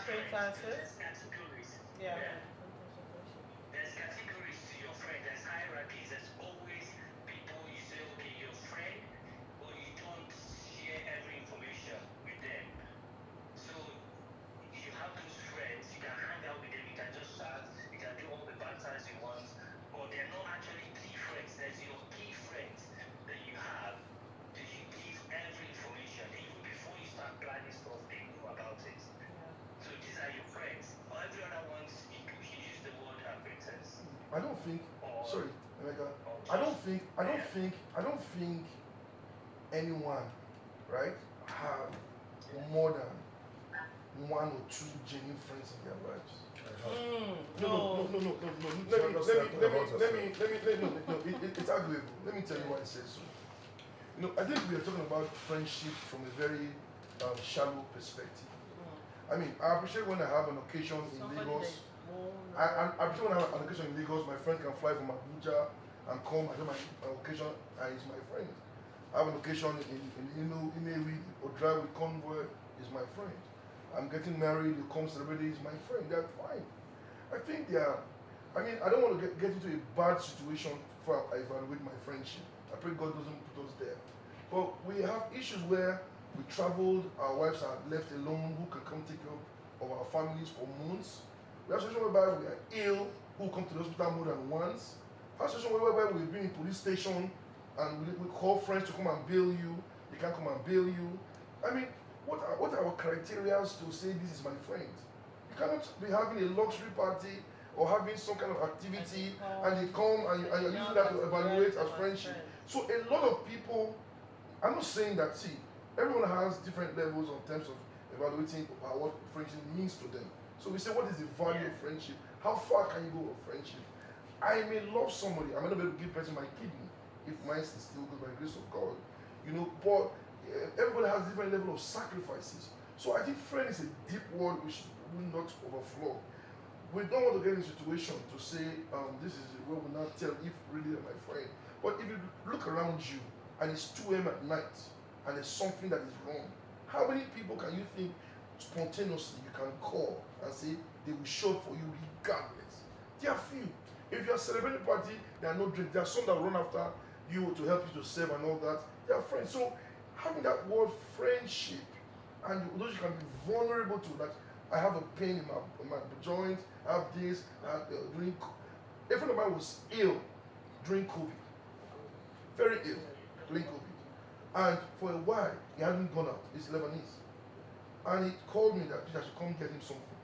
acquaintances. There's categories. Yeah. Yeah. There's categories to your friend. There's hierarchies. There's always people you say, okay, your friend, but you don't share every information with them. So you have those friends, you can hang out with them, you can just chat, you can do all the banters you want, but they're not actually key friends. There's your key friends that you have that you give every information. Even before you start planning stuff, they know about it. So these are your friends. Or every other ones, you should use the word acquaintance. I don't think. Or, Sorry, Emeka. or I don't just, think. I don't think anyone, right, have more than one or two genuine friends in their lives. No. It's arguable. Let me tell you why I say so. I think we are talking about friendship from a very shallow perspective. I mean, I appreciate when I have an occasion in Lagos. I appreciate when I have an occasion in Lagos, my friend can fly from Abuja and come. I know my occasion, and he's my friend. I have an occasion in Inewi or drive with convoy, is my friend. I'm getting married, you come celebrate, is my friend. They're fine. I think they are. I mean, I don't want to get into a bad situation before I evaluate my friendship. I pray God doesn't put us there. But we have issues where we traveled, our wives are left alone, who can come take care of our families for months. We have situations whereby we are ill, who come to the hospital more than once. We have situations whereby we've been in police station and we call friends to come and bail you. They can't come and bail you. I mean, what are our criteria to say this is my friend? You cannot be having a luxury party or having some kind of activity and they come and you're using that to evaluate as friendship. So a lot of people, I'm not saying that, see, everyone has different levels in terms of evaluating what friendship means to them. So we say, what is the value of friendship? How far can you go with friendship? I may love somebody, I may not be able to give person my kidney if mine is still good by the grace of God. But everybody has different level of sacrifices. So I think friend is a deep word which will not overflow. We don't want to get in a situation to say this is where we not tell if really they're my friend. But if you look around you and it's 2 a.m. at night and there's something that is wrong, how many people can you think spontaneously you can call and say they will show up for you regardless? There are few. If you are celebrating a party, there are no drinks. There are some that run after you to help you to serve and all that. They are friends. So having that word friendship and those you can be vulnerable to, that I have a pain in my joint, I have this, a friend of mine was ill during COVID. Very ill during COVID. And for a while, he hadn't gone out. He's Lebanese. And he called me that I should come get him something.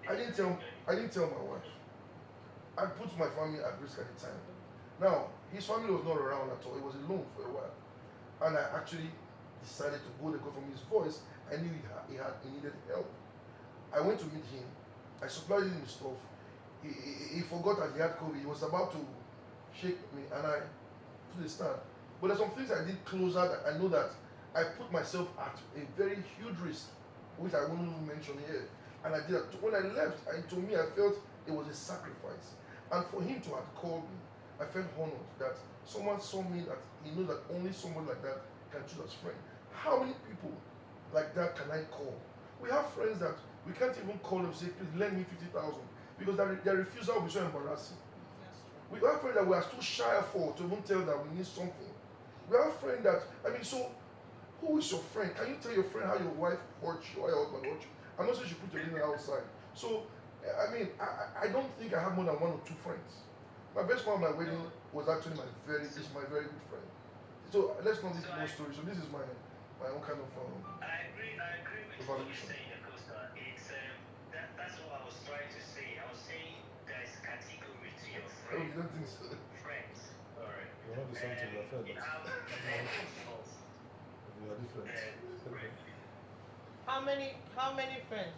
I didn't tell my wife. I put my family at risk at the time. Now, his family was not around at all. He was alone for a while. And I actually decided to go there because from his voice, I knew he needed help. I went to meet him. I supplied him stuff. He forgot that he had COVID. He was about to shake me and I put a stand. But there's some things I did closer that I know that I put myself at a very huge risk, which I won't even mention here. And I did that. When I left, to me, I felt it was a sacrifice. And for him to have called me, I felt honored that someone saw me, that he knows that only someone like that can choose as friend. How many people like that can I call? We have friends that we can't even call them and say, please lend me 50,000, because their refusal will be so embarrassing. We have friends that we are too shy for to even tell that we need something. We have friends that, so who is your friend? Can you tell your friend how your wife hurt you or your husband hurt you? I'm not saying you put your dinner outside. So, I don't think I have more than 1 or 2 friends. My best man at my wedding was actually my very good friend. So let's not need more stories. So this is my own kind of I agree with what you're saying, Acosta. It's that's what I was trying to say. I was saying there's category to your friends. Oh, you don't think so? Friends. Alright. You're not the same to your friends. You have friends. We are different. How many friends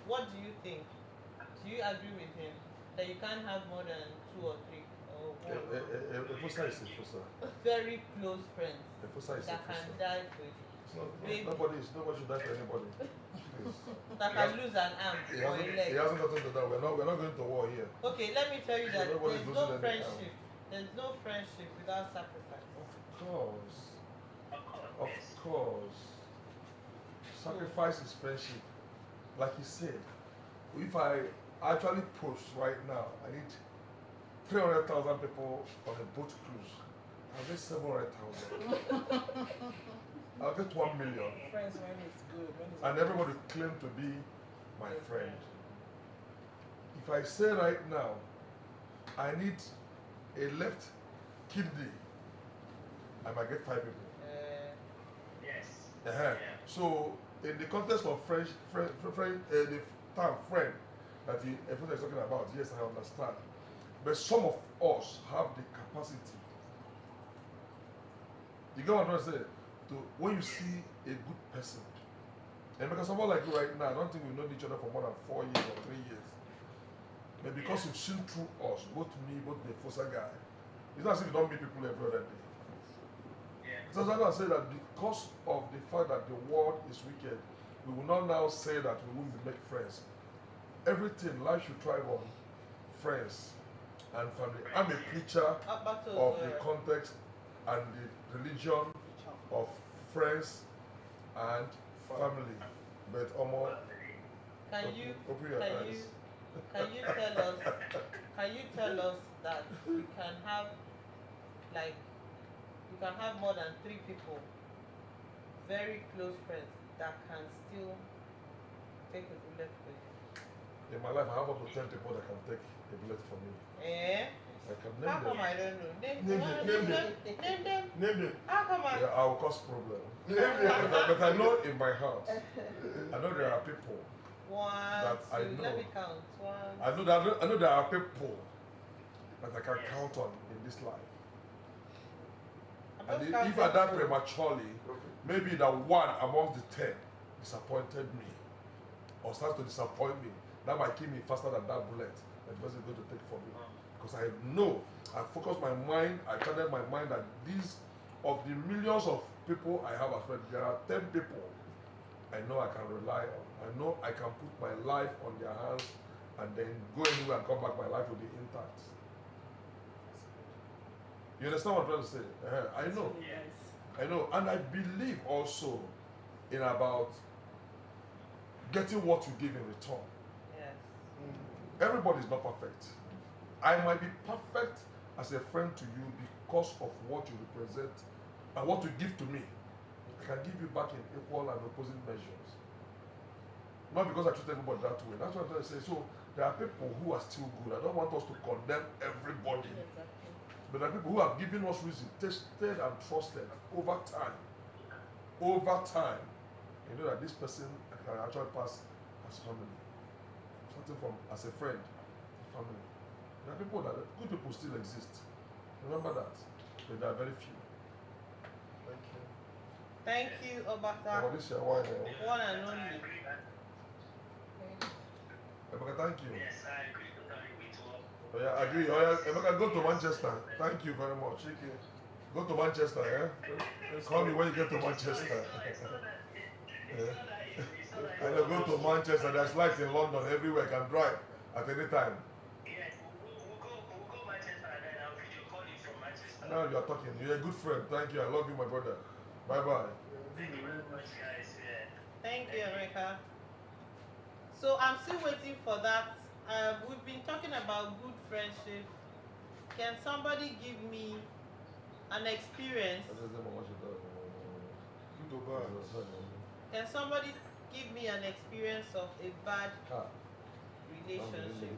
what do you think? Do you agree with him that you can't have more than 2 or 3 or 1? Very close friends that can die for you. Nobody should die for anybody. That can lose an arm or a leg. He hasn't gotten to that. We're not going to war here. Okay, let me tell you that Nobody's there's no losing any friendship. There's no friendship without sacrifice. Of course. Sacrifice is friendship. like he said, if I actually push right now, I need 300,000 people on a boat cruise. I'll get 700,000. I'll get 1 million. Friends when it's good. When it's And everybody claim to be my friend. If I say right now, I need a left kidney, I might get 5 people. Yes. Yeah. So, in the context of the term friend that everyone is talking about, yes, I understand. But some of us have the capacity. You get what I'm trying to say? When you see a good person, and because someone like you right now, I don't think we've known each other for more than 4 years or 3 years. But because you've seen through us, both me, both the Fossa guy, it's not as if you don't meet people every other day. So I'm going to say that because of the fact that the world is wicked, we will not now say that we won't make friends. Everything, life should thrive on friends and family. I'm a preacher of the context and the religion of friends and family. But Omo, open your eyes. Can you tell us that you can have more than 3 people, very close friends, that can still take a bullet for you? In my life, I have up to 10 people that can take a bullet for me. Eh? I can How name come them. I don't know? Name them. Name them. How come I? Yeah, I will cause problem. Name them. But I know in my heart, I know there are people. 1, that I 2, know. let me count. 1. I know there are people that I can count on in this life. And if I die prematurely, maybe the one amongst the 10 disappointed me or starts to disappoint me, that might kill me faster than that bullet that the person is going to take for me. Because I know, I focus my mind, I channel my mind that these, of the millions of people I have as friends, there are 10 people I know I can rely on. I know I can put my life on their hands and then go anywhere and come back, my life will be intact. You understand what I'm trying to say? I know. Yes. I know. And I believe also in about getting what you give in return. Yes. Everybody is not perfect. I might be perfect as a friend to you because of what you represent and what you give to me. I can give you back in equal and opposite measures. Not because I treat everybody that way. That's what I'm trying to say. So there are people who are still good. I don't want us to condemn everybody. Exactly. But there are people who have given us reason, tested and trusted over time. Over time. You know that this person can actually pass as family. Starting from as a friend, family. There are people that, good people still exist. Remember that. But there are very few. Thank you. Thank you, Obata. One and only. Emeka, thank you. Yes, I agree totally with you. Oh, yeah, I agree. Oh, yeah. Emeka, go to Manchester. Thank you very much. Thank you. Go to Manchester, yeah? Call me when you get to Manchester. I know, go to Manchester. There's lights in London everywhere. I can drive at any time. Yes, we'll go Manchester and then I'll video call you from Manchester. Now you are talking. You're a good friend. Thank you. I love you, my brother. Bye-bye. Thank you very much, guys. Yeah. Thank you, America. So I'm still waiting for that. We've been talking about good friendship. Can somebody give me an experience? Can somebody give me an experience of a bad relationship?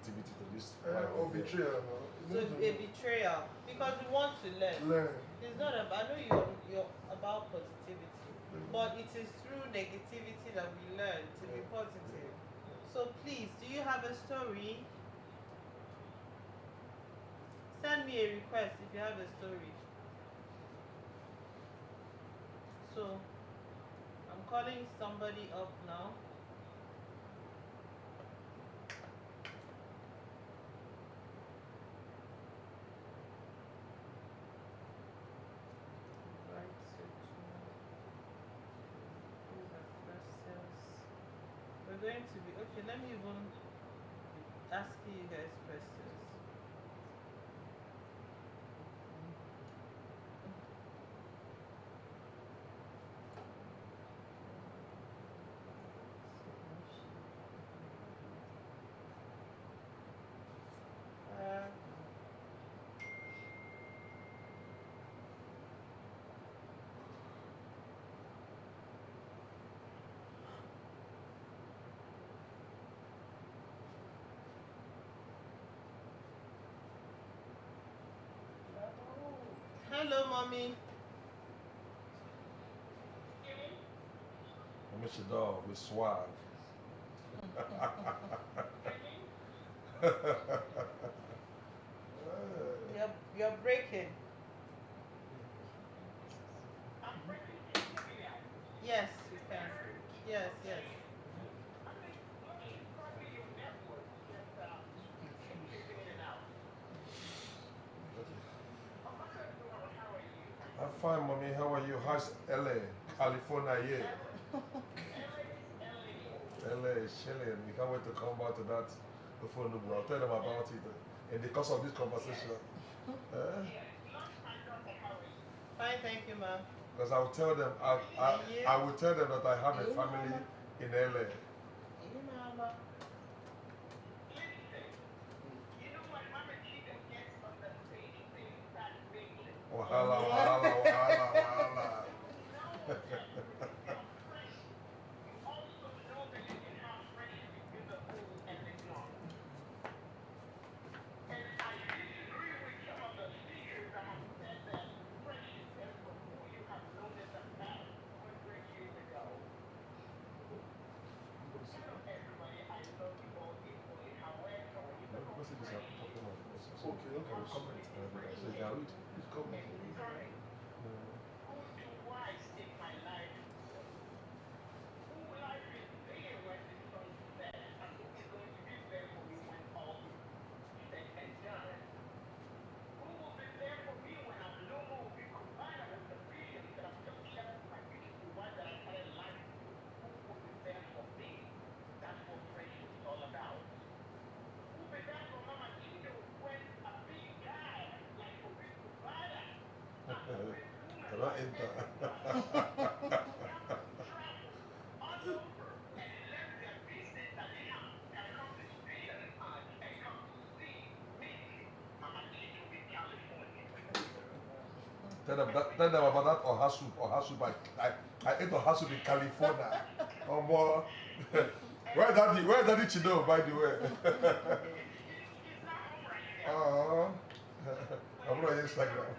Or betrayal. So a betrayal, because we want to learn. It's not about, I know you're about positivity, but it is through negativity that we learn to be positive. So please, do you have a story? Send me a request if you have a story. So I'm calling somebody up now. We're going to be, okay, let me even ask you guys questions. Hello, mommy. Mr. Dog with swag. You're breaking. Yes, you can. Yes, yes. I'm fine, mommy. How are you? How's LA? California, yeah. LA is chilling. We can't wait to come back to that before Nubu. I'll tell them about it in the course of this conversation. Fine, thank you, ma'am. Because I will tell them, I will tell them that I have a family in LA. You, mama. Wahala, wahala, wahala, wahala. Okay, no problem. Comment. So you can read. Please comment. Cannot enter. Tell them about that oha soup. Oha soup. I ate oha soup in California. Oh boy. Where daddy Chido, by the way? I'm on Instagram.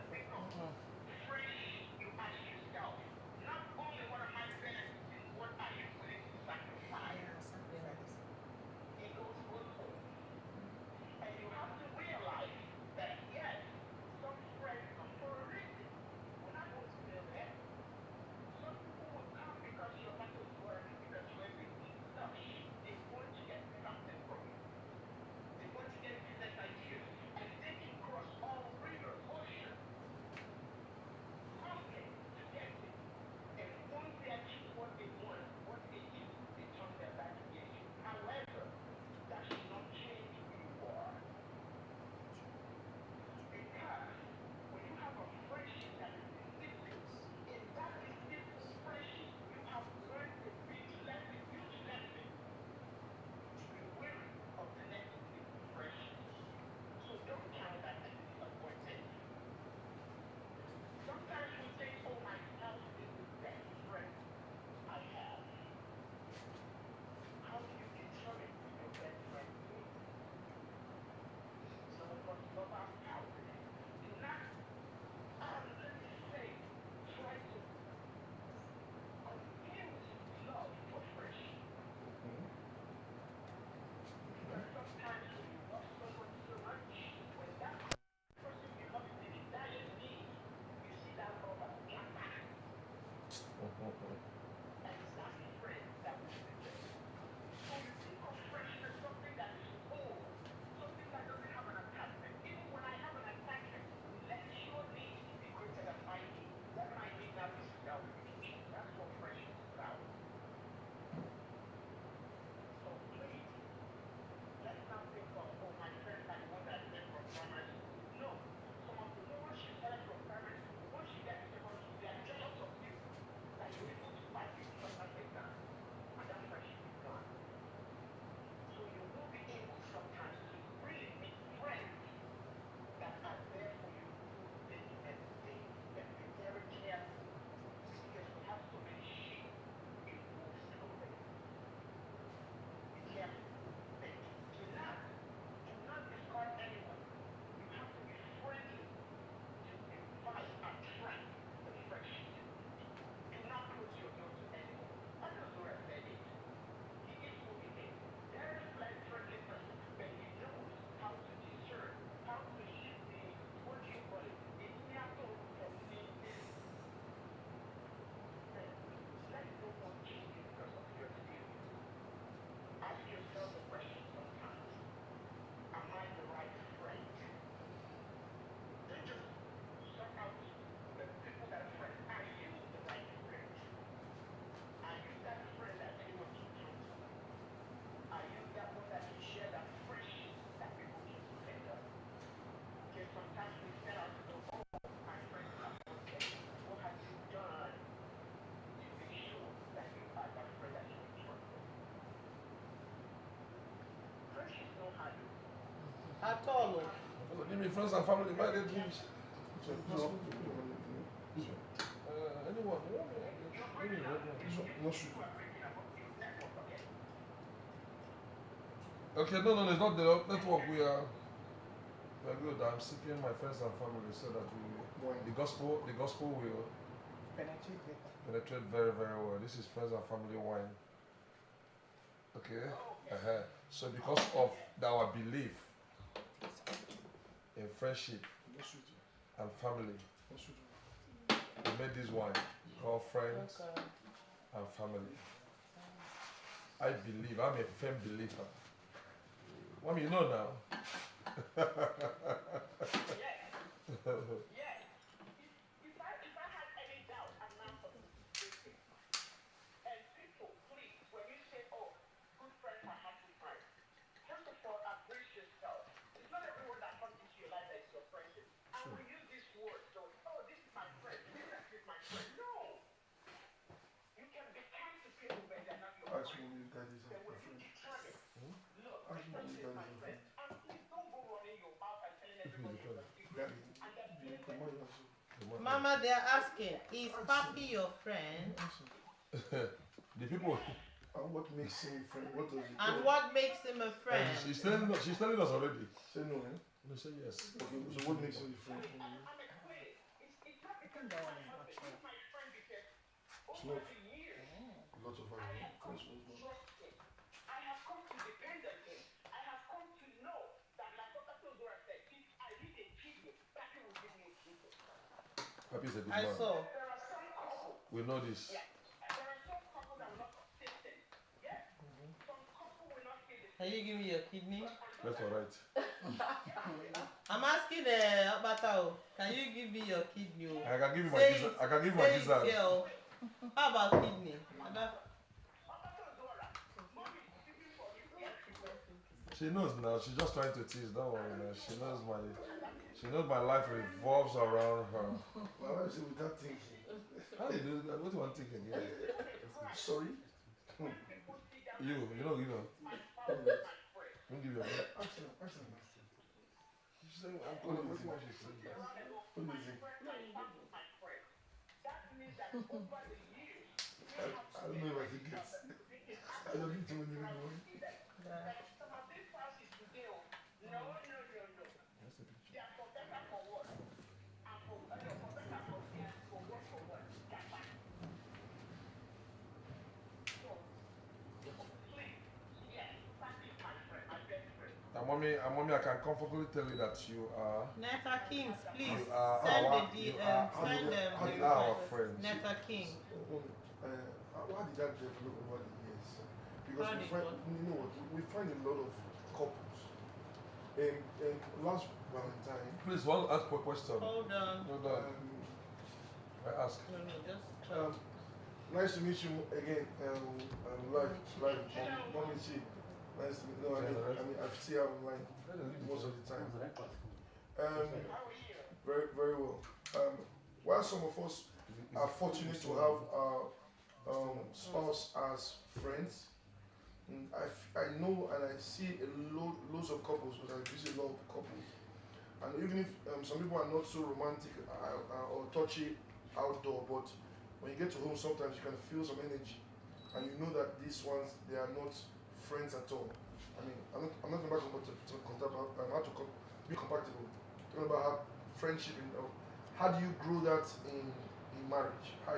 At all. Give me friends and family, my dead dreams. No. Anyone? Give me red one. No shoot. Okay, no, it's not the network. We're good. I'm seeking my friends and family so that the gospel will penetrate very, very well. This is friends and family wine. Okay. So because of our belief in friendship and family, we made this wine called friends and family. I believe. I'm a firm believer. Mommy, you know now. Yes. If I had any doubt, I'm not participating. And people, please, when you say, oh, good friends are happy friends, first of all, embrace yourself. It's not everyone that comes into your life that is your friend. And we use this word, so, oh, this is my friend, this is my friend. No. You can be kind to people, but they're not your Ask friend. me if that is Then when you determine, look, this person is my friend, and please don't go running your mouth and telling everybody your secret. And then feeling like, Mama, they're asking, is Papi your friend? The people. And what makes him a friend? What does it And what makes him a friend? She's telling us already. Say no, eh? No, say yes. Okay, so what makes him a friend? I'm explaining. It's not because he's my husband. He's my friend because over the years, Lots of I have come friends. to trust him. I have come to depend on him. I have come to know that, like Dr. Theodora said, if I need a kidney, Papi will give me a kidney. Papi is a good I man. saw. There are some couples. We know this. Yeah. There are some couples that will not consistent. Yes. Some couple will not stay the Can you give me your kidney? That's alright. I'm asking Abatao, can you give me your kidney? I can give you my Say gizzard. it. I can give you my Say it, gizzard. girl. How about kidney? She knows now. She's just trying to tease. Don't worry, man. She knows my life revolves around her. My wife said without thinking. How do you do that? What do you want thinking? Yeah. Sorry? You know. Don't give your. Ask her. She's saying, I'm calling. What do you want she said? What do you think? I don't know if I think it's. I don't need to know anymore. That's the picture. And mommy, I can comfortably tell you that you are. Netta Kings, please You are send our. the You DM, are. send them You the are our request. friends. Netta King. Why did that develop over the years? Because How we did find, what? you know what, we find a lot of couples. Last Valentine, Please, one ask a question. Hold on. Hold on. I ask. No, just nice to meet you again. Live, Mommy Chi. Nice to meet you. No, I mean, I see her online most of the time. Very, very well. While some of us are fortunate to have our spouse as friends, I know and I see loads of couples, because I visit a lot of couples. And even if some people are not so romantic or touchy outdoor, but when you get to home, sometimes you can feel some energy, and you know that these ones, they are not friends at all. I mean, I'm not about to be compatible. Talking about how friendship, how do you grow that in marriage? How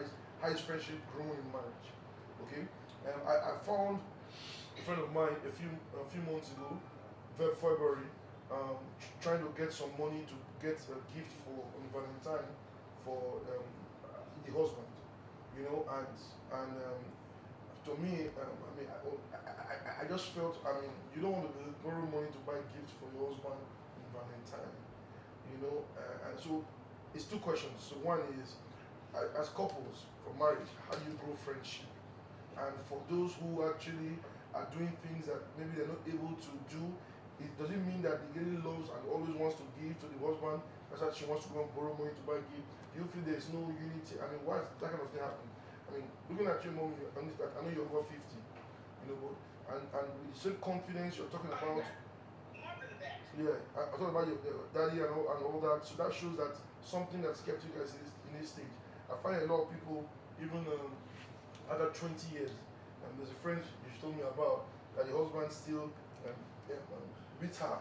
is friendship grown in marriage? Okay, I found a friend of mine a few months ago, February, trying to get some money to get a gift for on Valentine for the husband, you know, and to me, I mean, I just felt, I mean, you don't want to borrow money to buy gifts for your husband on Valentine, you know, and so it's two questions. So one is, as couples for marriage, how do you grow friendship? And for those who actually are doing things that maybe they're not able to do, it doesn't mean that the lady loves and always wants to give to the husband. That's why she wants to go and borrow money to buy gift. Do you feel there's no unity? I mean, why is that kind of thing happening? I mean, looking at your mom, I know you're over 50, you know, and with the same confidence you're talking about. More than that. Yeah, I talked about your daddy and all that. So that shows that something that's kept you guys in this stage. I find a lot of people, even after 20 years, there's a friend you told me about that the husband still beat her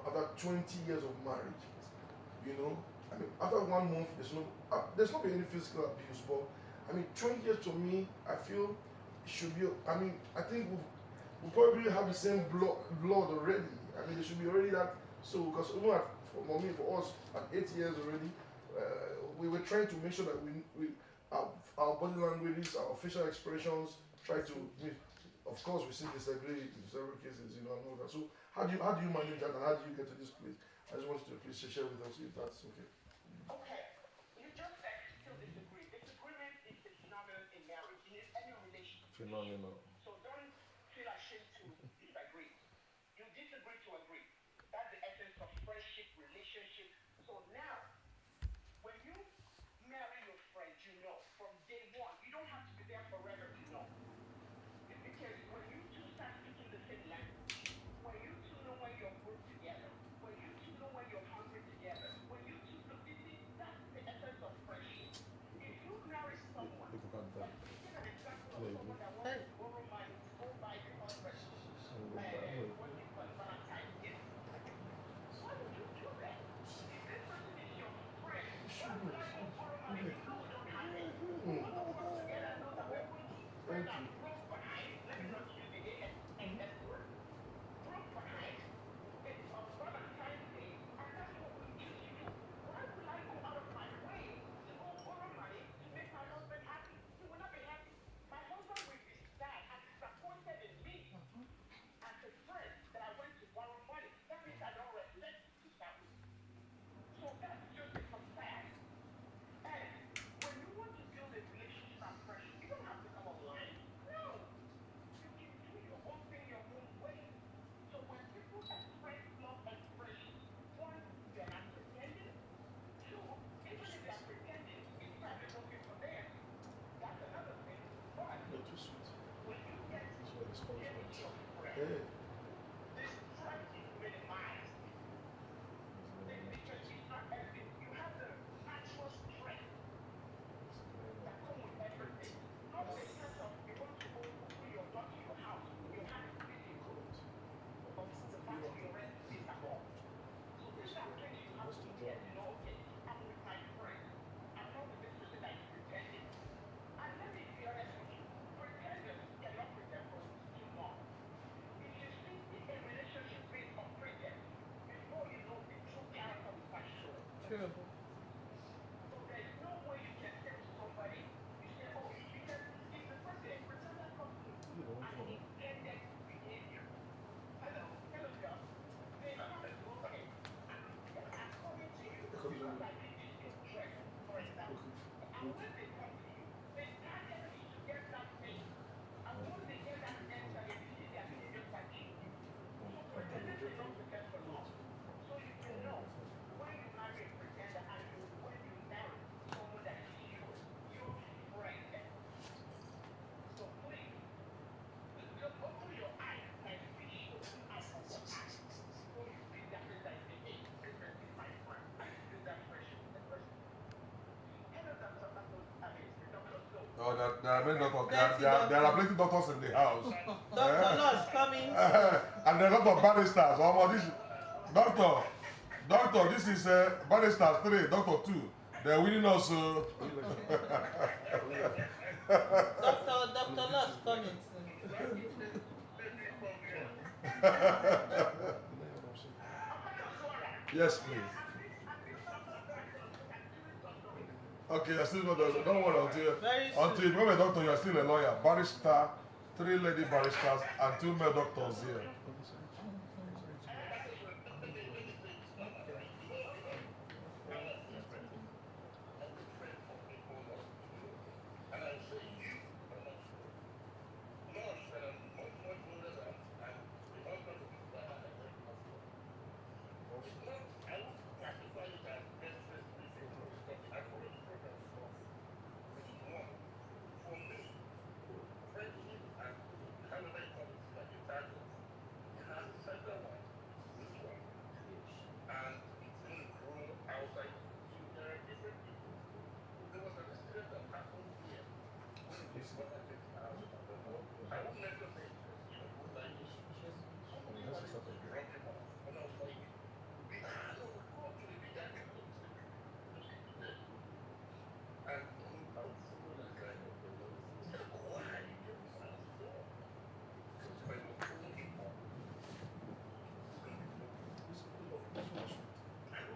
after 20 years of marriage. You know, I mean, after 1 month, there's not been any physical abuse, but I mean, 20 years to me, I feel it should be. I mean, I think we probably have the same blood already. I mean, there should be already that. So, because even for me, for us, at 8 years already, we were trying to make sure that our body languages, our facial expressions, try to. Of course, we still disagree in several cases, you know, and all that. So, how do you manage that, and how do you get to this place? I just wanted to please share with us if that's okay. Okay. You just said you still disagree. Disagreement is a phenomenon in marriage, in any relationship. Phenomenal. So don't feel ashamed to disagree. You disagree to agree. That's the essence of friendship, relationship. So now, when you marry your friend, you know from day one, you don't have to be there forever to know. Because when you two start speaking the same language, when you two know when you're broke together, when you two know when you're hungry together, when you two know, you see, that's the essence of friendship. If you marry someone, like give an example of someone that wants to borrow money to go buy the husband, what do you call it, Valentine's gift. Why would you do that? If this person is your friend, why would I go borrow money? You know we don't have it. Both of us together know that we're going to spread Thank our you. broke behind. Let me not use the AS word. Broke behind on Valentine's Day, and that's what we choose to do. Why will I go out of my way to go borrow money to make my husband happy? He will not be happy. My husband will be sad and disappointed in me as a friend that I went to borrow money. That means I don't respect you to start with. So that's just a facade. And when you want to build a relationship and friendship, you don't have to come online. No. You can do your own thing your own way. So when people express love and friendship, one, they're not pretending. Two, even if they're pretending, it's probably working for them. That's another thing. But You're too sweet. when you get with your friend, Hey. this trust is minimized. Because it's not everything. You have the natural strength that come with everything. Not the stress of you want to open your door to your house, your heart is beating of the fact your rent is at all. So these are things you have to get to know. Okay, I'm with my friend. I'm not with this person that is pretending. And let me be honest with you, pretenders cannot pretend for too long. If you see a relationship based on pretense, before you know the true character will start showing. True. So there's no way you can say to somebody, you say, oh, because if the person, a pretender comes to an intended behavior. Hello, girl. They come to, okay, I'm coming to you because I need this new dress, for example. And when they come to you, the target is to get that thing. And once they get that answer, they see their behavior start changing. So pretenders cannot pretend for long. So you can know when you marry a pretender and when you marry someone that is serious, your friend. So please, just open your eyes and be sure, look out for your eyes before you pick that person and say, hey, this person is my friend. And you build that friendship with the person. Hello, Dr. I mean, Dr. So. Oh, there are many doctors. Plenty There are plenty doctors in the house. Dr. Lush coming. And there are a lot of barristers. Doctor, this is barrister 3, doctor 2. They're winning us. Dr. Lush coming soon. Yes, please. Okay, you're still not a doctor. Don't worry until you become a doctor, you're still a lawyer. Barrister, 3 lady barristers, and 2 male doctors here.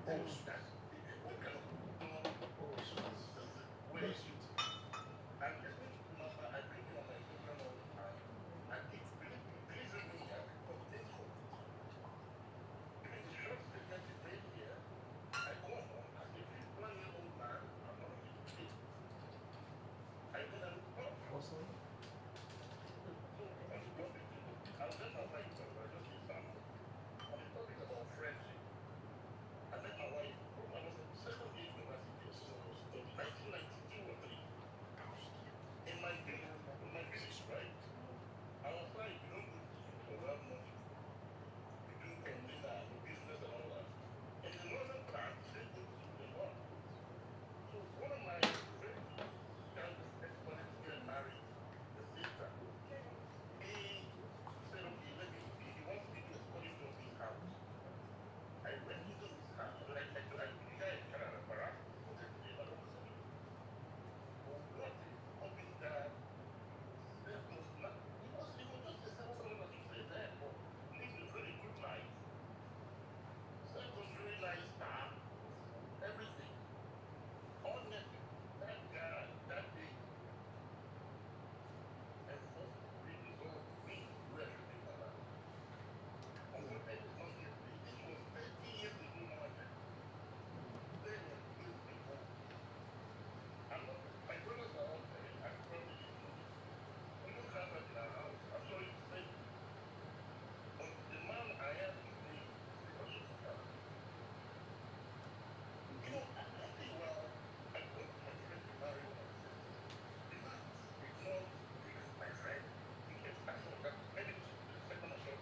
Oh, sweet. Oh, sweet. Very sweet. I'm just going to remember, I bring you on my program all the time. And it's believe me, please remember me, I become difficult. If it's a short statement is made here, I go home as a 51-year-old man, I'm not going to pay. I know that What's that? so on the topic, I'll let my wife talk, I just use sample. On the topic about friendship, I met my wife, I was in second year university or so, I was studying 1992 or 3. In my village, right? I was like, you don't go to school for well money. You do container, the business and all that. In the northern part, they go to school a lot. So one of my very close youngest wanted to get married, the sister. He said, okay, he wants me to escort him to his house. I went into his house, and the guy is kind of embarrassed. He said to me, I don't listen to you. Oh, God, up his dad. There was not, he was just a someone that you say there, but lived a very good life. So it was really nice, everything. Honestly, that guy, that day, and first really told me where to be my life. On what I was not yet me, this was 30 years ago now, I think. They were good people. I'm not, my brothers are all dead, I'm probably included. We don't have that in our house. I'm sorry to say. But the man I am today is because of his family. You know, after a while, I went to my friend to marry one of his sisters. The man ignored my friend. He kept asking, maybe the second or short,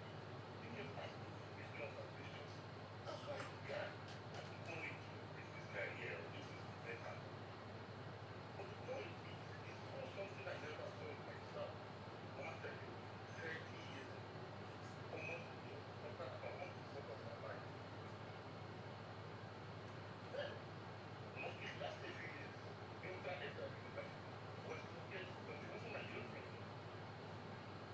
he kept asking me questions and questions. I was like, yeah, I have the money to bring this guy here. This is better. But the point is, he saw something I never saw in myself. When I tell you, 30 years ago, almost a quarter of my life. Then, not just last a few years, the daughter entered university. Was 2 years, but she wasn't my girlfriend.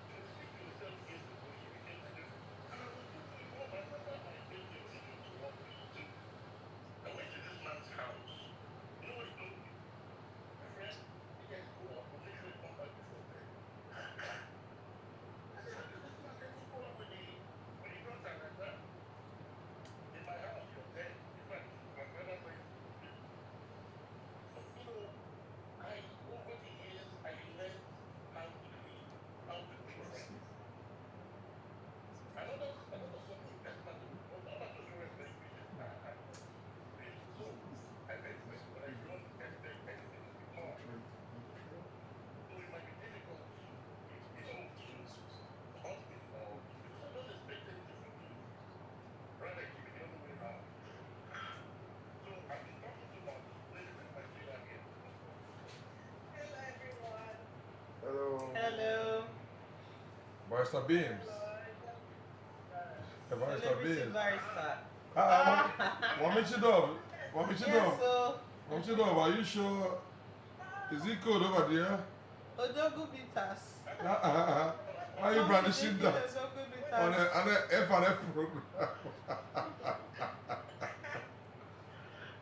26, 27 years ago, she became my girlfriend. And I was still doing all my brother, my baby, was even to one for you too. I went to this man's house. You know what he told me? My friend, you guys go out, but make sure you come back before bed. I said, this man, let me go out with the daughter like that. In my house, you're dead. In fact, my brother said, you know, over the years, I learned how to live, how to make friends. Another something personal, all of those were very patient. Really, so I met friends, but I don't expect anything in return. So it might be difficult to, hug me or because I don't expect anything from you. Rather, keep it the other way around. So I've been talking too much. Let me bring my sweetheart here. Hello, everyone. Hello. Hello. Barista Beams. Barista Celebrity Beams. barista. What makes you dove? What makes you Yes, dove? so What makes you dove? Are you sure? Is it cold over there? Ojogu bitters. Why are you brandishing that Ojogu on bitters. an F&F program?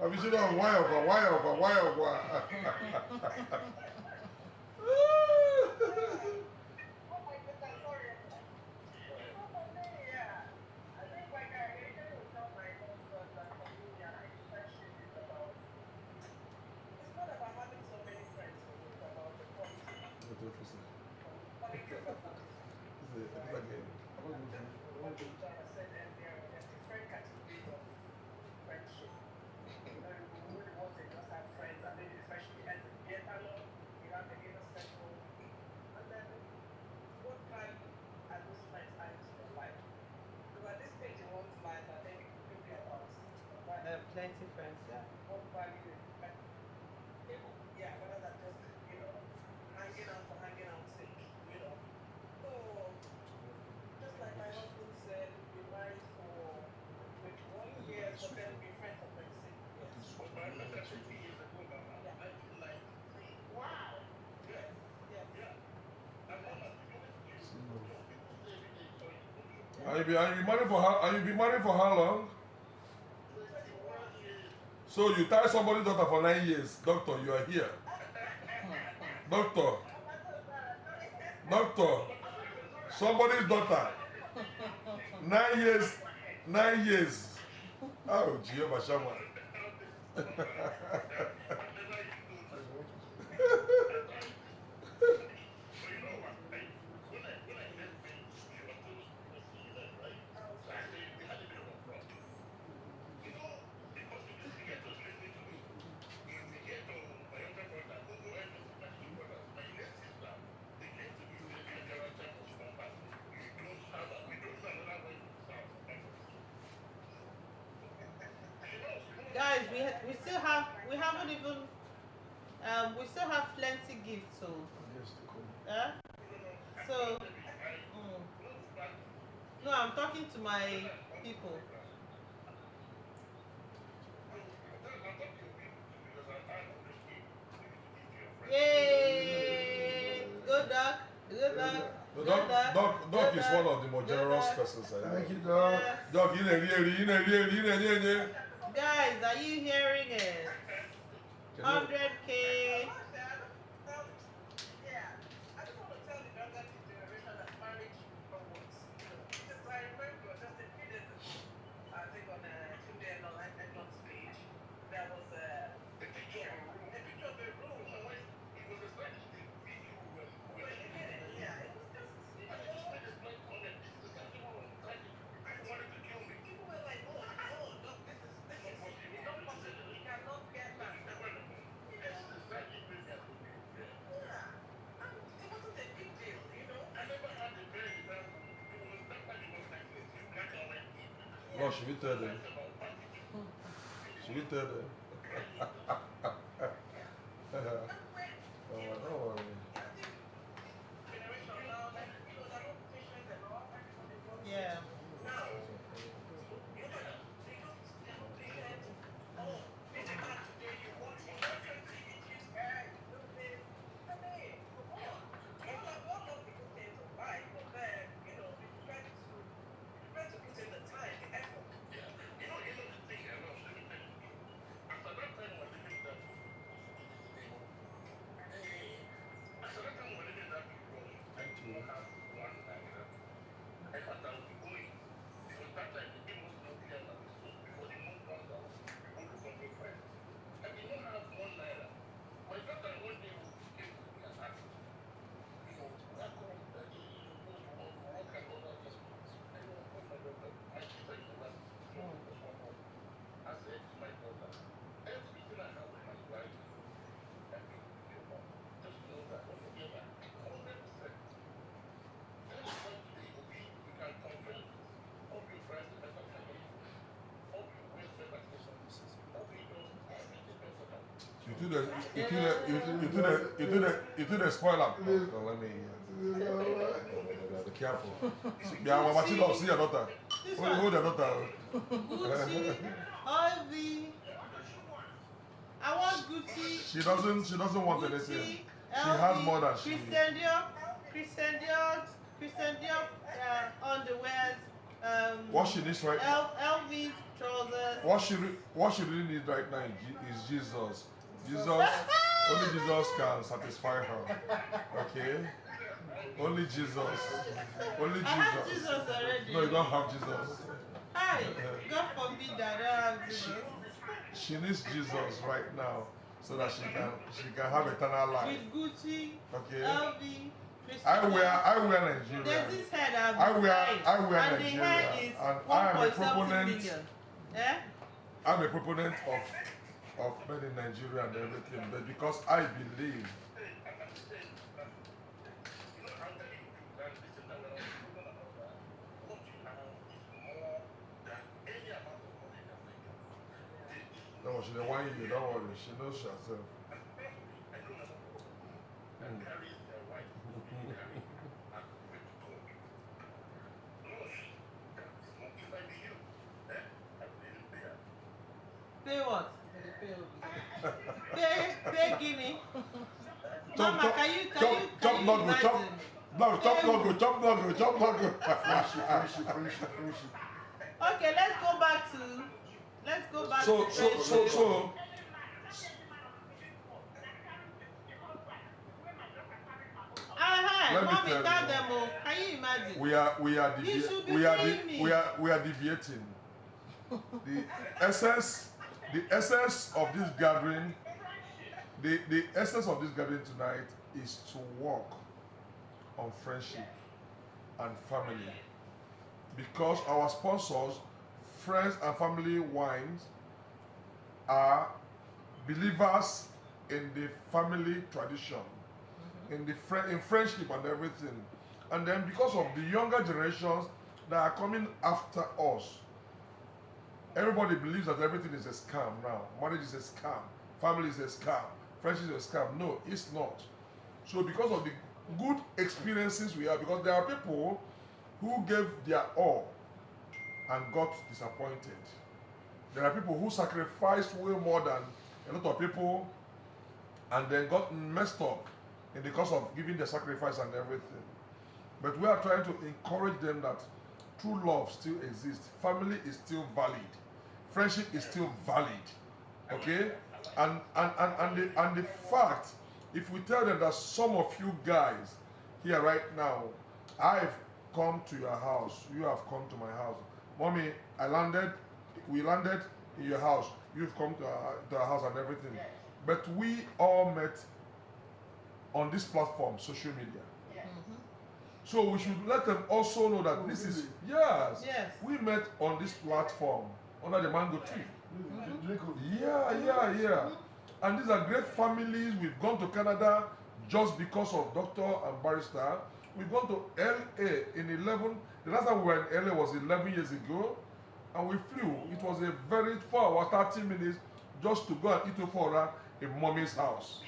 I mean, you know, why over? Friendship. Who the ones that just have friends and maybe the friendship ends and get along, you have the inner circle, and then what value are those friends adding to your life? Because at this stage in one's life, I think it could be about Plenty friends, yeah. what value is able, yeah, rather than just, hanging out for hanging out's sake. So, just like my husband said, we've been married for 21 years, but then we've been friends for 26 years. But I met her 50 years ago now, 1993. Wow! Yes, yes. Yeah. And Mama, to be honest with you, people say every day, sorry, Are you be married for how? Are you be married for how long? 21 years. So you tie somebody's daughter for 9 years. Doctor, you are here. Doctor. Doctor. Somebody's daughter. 9 years. 9 years. Oh, Jehovah Shammah. Guys, we haven't even we still have plenty gifts, so so no, I'm talking to my people. Yay! Good dog. Good dog. Doc is one of the more generous persons I know. Thank you, Doc. Doc, you know. Guys, are you hearing it? 100K. No, should we tell them? Should we tell them? Don't worry. Yeah. You do the spoiler. Let me be careful. Yeah, I'm watching up. See your daughter. Hold your daughter. Gucci, Ivy. I want Gucci. She doesn't want Gucci, anything. She LV, has more than she. Christian Dior underwears. What she needs right now. LV trousers. What she really needs right now is Jesus. Only Jesus can satisfy her. Okay? Only Jesus. Only I have Jesus. Jesus already. No, you don't have Jesus. Hi, God forbid that I don't have Jesus. She needs Jesus right now so that she can have eternal life. With Gucci, Okay? LV, I wear Nigeria. There's this head I wear and Nigeria. the head is And I am a 1.something proponent. million. Eh? I'm a proponent of made in Nigeria and everything, but because I believe no, she don't want you, don't worry, she knows herself. Pay what? Pay Guinea. Mama, can you imagine? Chop logo. Okay, let's let's go back So, to so, friendship. so, so, let me Mommy, tell tell you, them, oh, can you imagine? we are deviating. The essence of this gathering, the essence of this gathering tonight is to work on friendship and family, because our sponsors, Friends and Family Wines, are believers in the family tradition, in friendship and everything. And then because of the younger generations that are coming after us, everybody believes that everything is a scam now. Marriage is a scam, family is a scam, friendship is a scam. No, it's not. So because of the good experiences we have, because there are people who gave their all and got disappointed. There are people who sacrificed way more than a lot of people and then got messed up in the course of giving the sacrifice and everything. But we are trying to encourage them that true love still exists, family is still valid, friendship is still valid, okay? And the fact, if we tell them that some of you guys here right now, I've come to your house, you have come to my house. Mommy, we landed in your house, you've come to our house and everything. But we all met on this platform, social media. So we should let them also know that this is, yes, we met on this platform under the mango tree. Yeah. And these are great families. We've gone to Canada just because of Doctor and Barrister. We've gone to LA the last time we were in LA was 11 years ago, and we flew. It was a very 4 hours, 30 minutes just to go and eat Ofora in Mommy's house.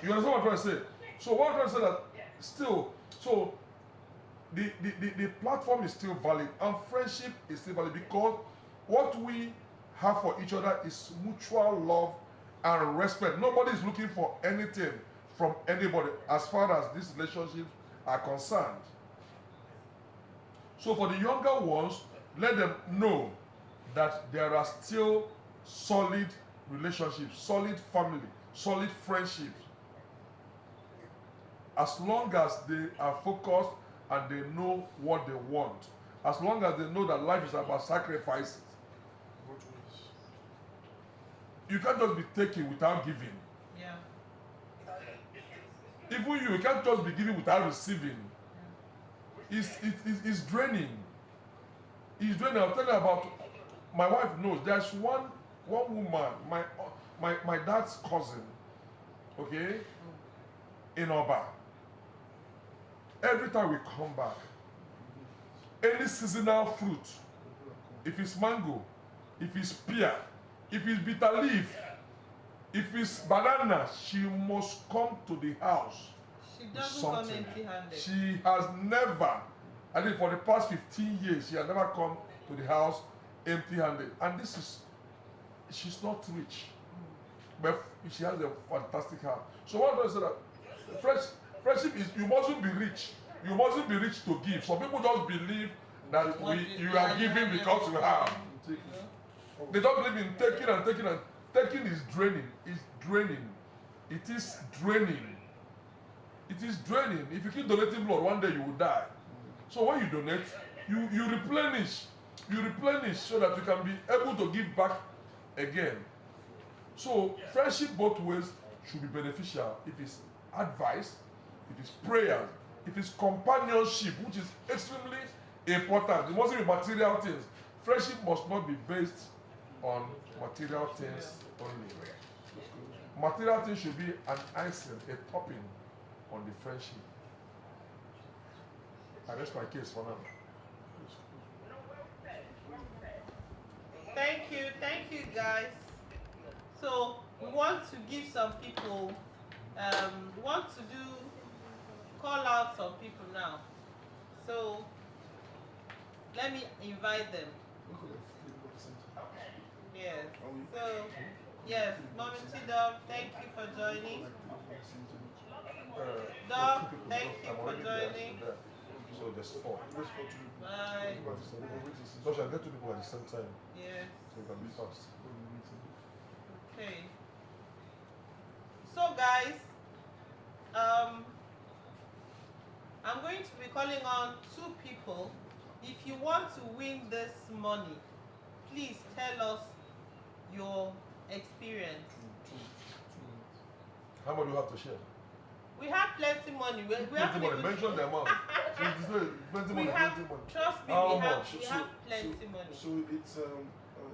You understand what I'm trying to say? So what I'm trying to say that still, so the platform is still valid and friendship is still valid, because what we have for each other is mutual love and respect. Nobody is looking for anything from anybody as far as these relationships are concerned. So for the younger ones, let them know that there are still solid relationships, solid family, solid friendships, as long as they are focused and they know what they want, as long as they know that life is about sacrifices. You can't just be taking without giving. Yeah. Even you can't just be giving without receiving. It's draining. It's draining. I'll tell you about, my wife knows, there's one woman, my dad's cousin, okay, in Oba. Every time we come back, any seasonal fruit, if it's mango, if it's pear, if it's bitter leaf, if it's banana, she must come to the house. She doesn't come empty-handed. She has never, I think for the past 15 years, she has never come to the house empty-handed. And this is, she's not rich, but she has a fantastic house. So what do I say that? Friendship is, you mustn't be rich. You mustn't be rich to give. Some people just believe that you are giving because you have. They don't believe in taking and taking, and taking is draining. It's draining. It is draining. It is draining. If you keep donating blood, one day you will die. So when you donate, you replenish. You replenish so that you can be able to give back again. So friendship both ways should be beneficial. If it's advice, if it's prayer, if it's companionship, which is extremely important. It mustn't be material things. Friendship must not be based on material things only. Material things should be an icing, a topping on the friendship. And that's my case for now. Thank you guys. So we want to give some people, we want to call out some people now. So let me invite them. Yes. So yes, Mommy T-Dog, thank you for joining. Dog, thank you for joining. So there's 4. Bye. So shall I get 2 people at the same time? Yes. So it can be fast. Okay. So guys, I'm going to be calling on 2 people. If you want to win this money, please tell us your experience. How much do you have to share? We have plenty money. We have Plenty money. Mention the amount. Plenty money. Trust me, How we have much? plenty money. So it's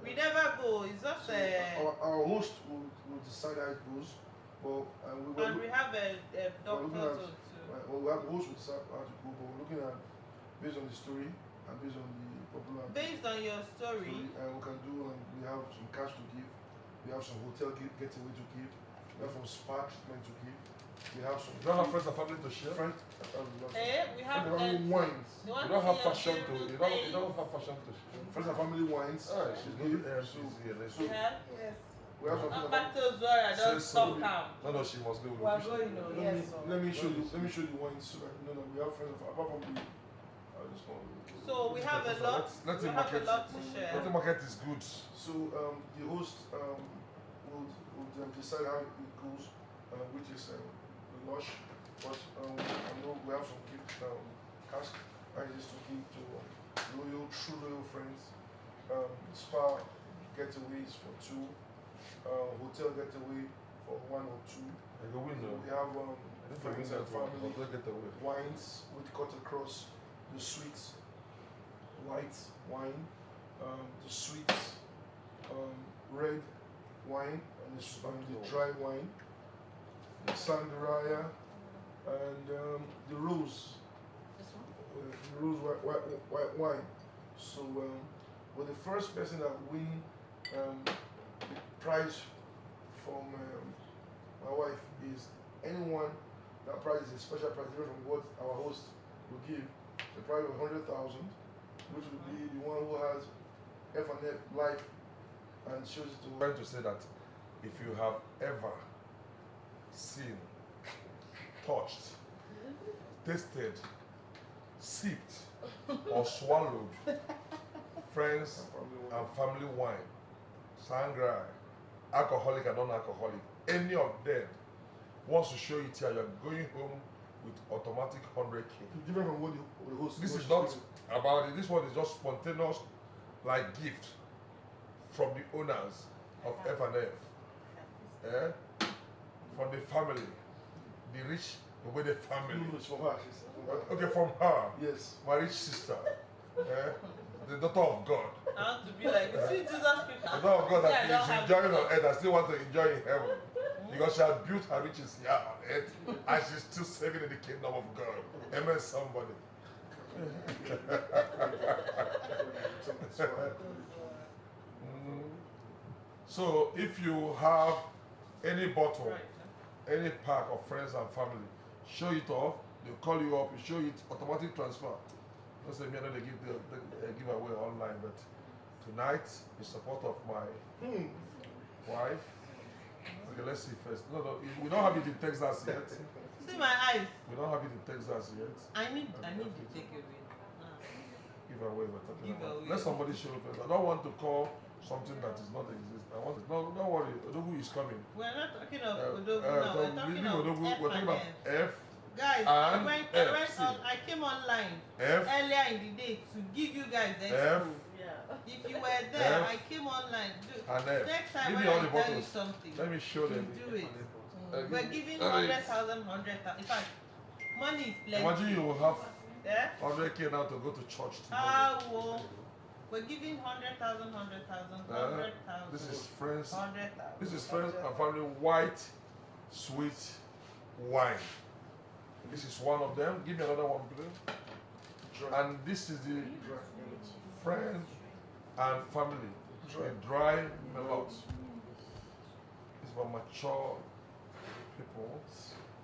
We never go. It's just our host will decide how it goes, but we have a doctor too. well, we have a host will decide how to go, but we're looking at based on the story and based on the popular. Based on your story, and we can do. We have some cash to give. We have some hotel getaway to give. We have some spa treatment to give. We have some. You don't have friends and family to share? Friends. we have wines. You don't have fashion to. You don't have fashion to share. Friends and family wines. Oh, she's good. She's here. yes. We have some. Back to Zora, don't stop calm. No, she must go. We are going, yes. Let me show you. Let me show you wines so that you know that we have friends apart from the. So we have a lot. Let We him have a market. lot to share. Let the market is good. So the host will decide how it goes, which is the Lush. But I know we have some cash prizes to give to true loyal friends. Spa getaways for 2, hotel getaway for 1 or 2. I go win though. We have friends and family Get away. wines with cut across the sweet white wine, the sweet red wine, and the dry wine, the Sandaria, and the rose. The rose white wine. So, well, the first person that win the prize from my wife is anyone. That prize is a special prize, different from what our host will give. The prize of 100,000, which will be the one who has F&F life and shows it to. I'm trying to say that if you have ever seen, touched, tasted, sipped, or swallowed friends and family wine, sangria, alcoholic and non-alcoholic, any of them wants to show it here, you're going home with automatic 100K. Different from what the host. This is not about it. This one is just spontaneous, like gift from the owners of F&F. Eh? From the family, the rich, with the family. No, it's from her. Okay, from her, Yes. my rich sister, the daughter of God. I want to be like, you see Jesus people. The daughter of God that Yeah, I is don't enjoying on earth, I still want to enjoy in heaven. Because she has built her riches here on earth and she's still saving in the kingdom of God. Amen, somebody. So if you have any bottle, any pack of friends and family, show it off, they'll call you up, you show it, automatic transfer. Don't say me, I know they give away online, but tonight, in support of my wife. Okay, let's see first. No, we don't have it in Texas yet. See my eyes. We don't have it in Texas yet. I need to take away. Give away, we're talking Give about. away. Let somebody show first. I don't want to call something that is not exist. I want to, no, don't worry. Odogu is coming. We're not talking of Odogu now. We're talking of Odogu, F we're talking about and F. F. Guys, and I came online F. earlier in the day to give you guys the F. expo. If you were there, F. I came online. And F. Next time Give when me all I the tell you bottles. something, Let me show them. do it. We're giving 100,000. In fact, money is plenty. Imagine you will have Yeah? 100K now to go to church tomorrow. We're giving 100,000, 100,000. This is friends. 100,000. This is friends and family white, sweet wine. This is one of them. Give me another one, please. And this is the friend and family. A dry melot. It's for mature people.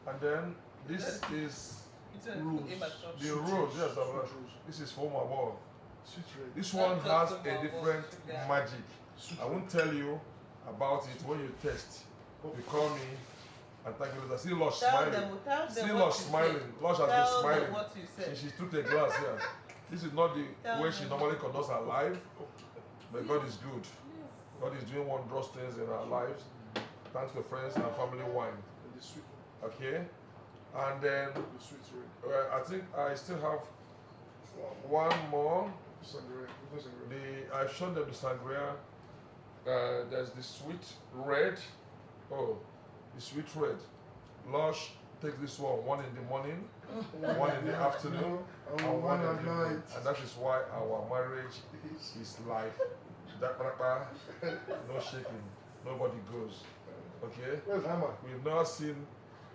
And then this is the rose. Yes, this is for my wall. This one has a different magic. I won't tell you about it when you test. You call me and thank you. I see Lush smiling. See Lush smiling. Lush has been smiling. She took a glass here. This is not the way she normally conducts her life, but God is good. God is doing wondrous things in our lives. Thanks to friends and family wine. And the sweet one. Okay? And then The sweet red. I think I still have one more. Sangria. What's sangria? I've shown them the sangria. There's the sweet red. Oh, the sweet red. Lush takes this one in the morning, one in the afternoon, and one in the evening. And that is why our marriage is like that. No shaking, nobody goes. Okay? Where's hammer? We've never seen.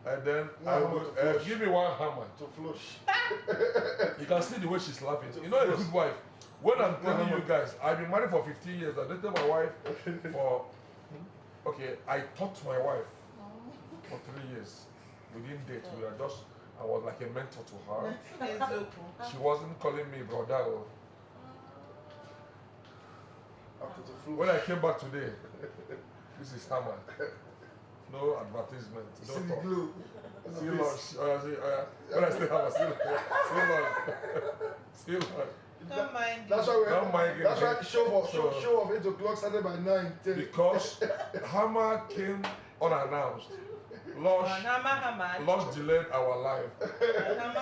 And then One hammer to flush. give me one hammer. To flush. You can see the way she's laughing. You know, a good wife. When I'm telling you guys, I've been married for 15 years. I dated my wife for. Okay, I taught my wife for 3 years. We didn't date. We were just. I was like a mentor to her. She wasn't calling me brother. After the flush. When I came back today, this is hammer. No advertisement. See the glue. See Lush. When I say hammer, see Lush. Don't mind. That's why Don't mind that's why getting- the show of 8 o'clock started by 9, 10. Because hammer came unannounced. Lush Lush delayed our life.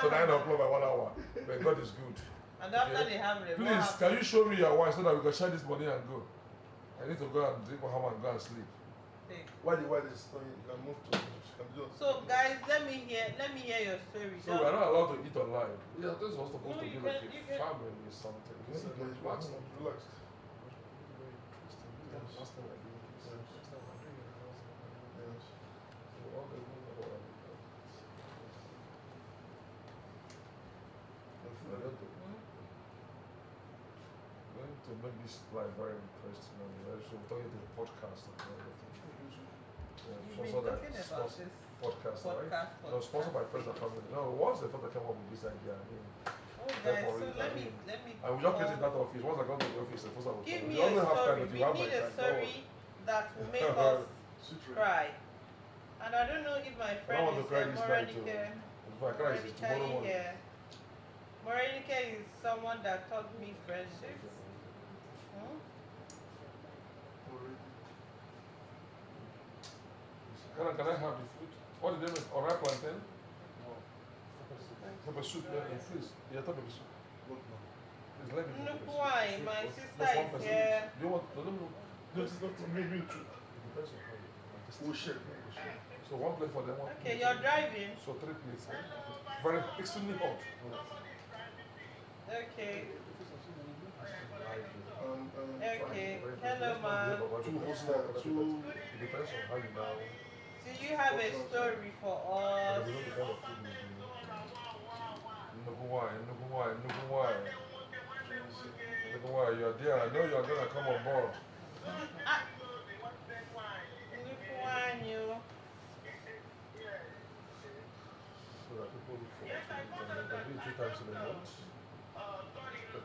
So 9 o'clock by 1 hour. But God is good. And after they have the Please, can you show me your wife so that we can share this money and go? I need to go and drink my hammer and go and sleep. Why the story? You can move to So guys, let me hear your story. So we are not allowed to eat online. Yeah, this was supposed No, to you be like can- you a can- family or something. This is relax. relaxed. To make this life very interesting, and so we're talking to the podcast and everything. You've been talking about this Podcast, right? podcast. No, sponsored by friends and family. No, once the first I came up with this idea, I mean, Oh guys, so let me and we just get in that office. Once I come to the office, the first I will give come. me You a only have time, story. but We you have my need a time. story that will make us cry. And I don't know if my I don't friend want to cry is this night too. Morenike. If I cry, it's tomorrow morning. Morenike is someone that taught me friendship. Can I have the food? What did they make? Alright, plantain? Pepper soup, yeah, please. Yeah, pepper soup. Please let me Look pepper soup. why my Just sister one is person here. each. Do you want? No. This is not maybe two. Depends on how you We'll share. So one plate for them, one Okay, plate you're for me. driving. So 3 plates. Very extremely hot. Okay. Um, Okay. Hello, ma'am. Two hostile, two. It depends on how you now. Do you have a story for us? We know the kind of food we do. Nnukwu wine, you're there. I know you're gonna come on board. Look why you. So that people look forward to it. And they can do it 2 times in a month. But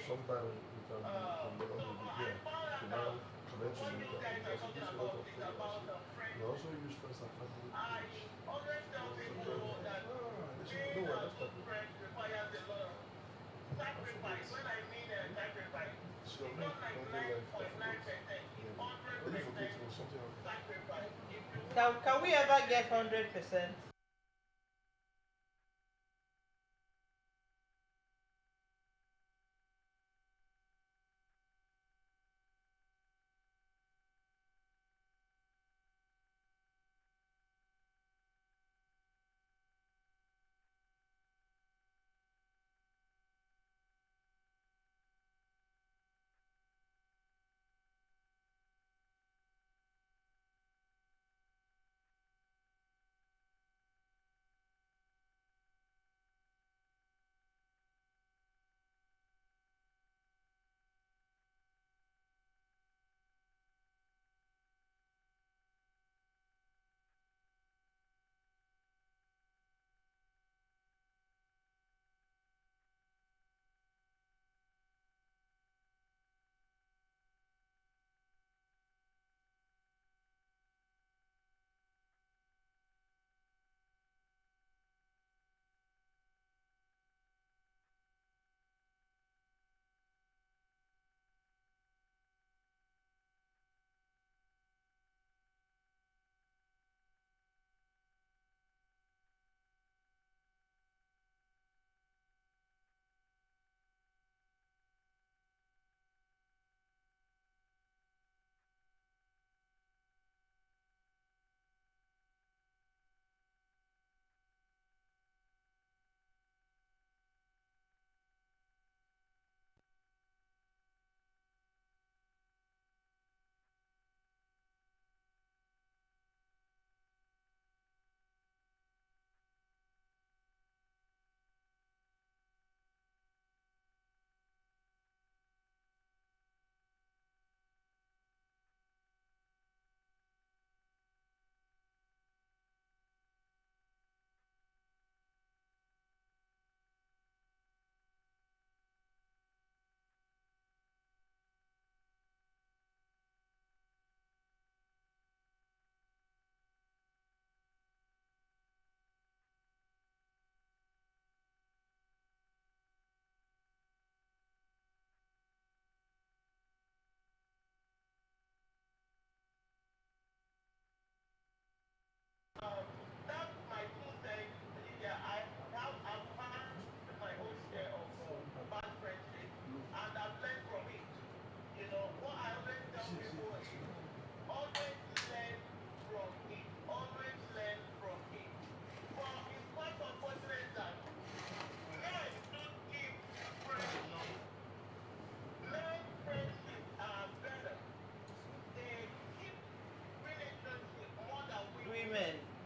sometimes you can be here. You now connect to you guys. Because it gives you a lot of freedom. You also use friends and family. No, that's not good. So your main life, I forget it was something else. Can we ever get 100%?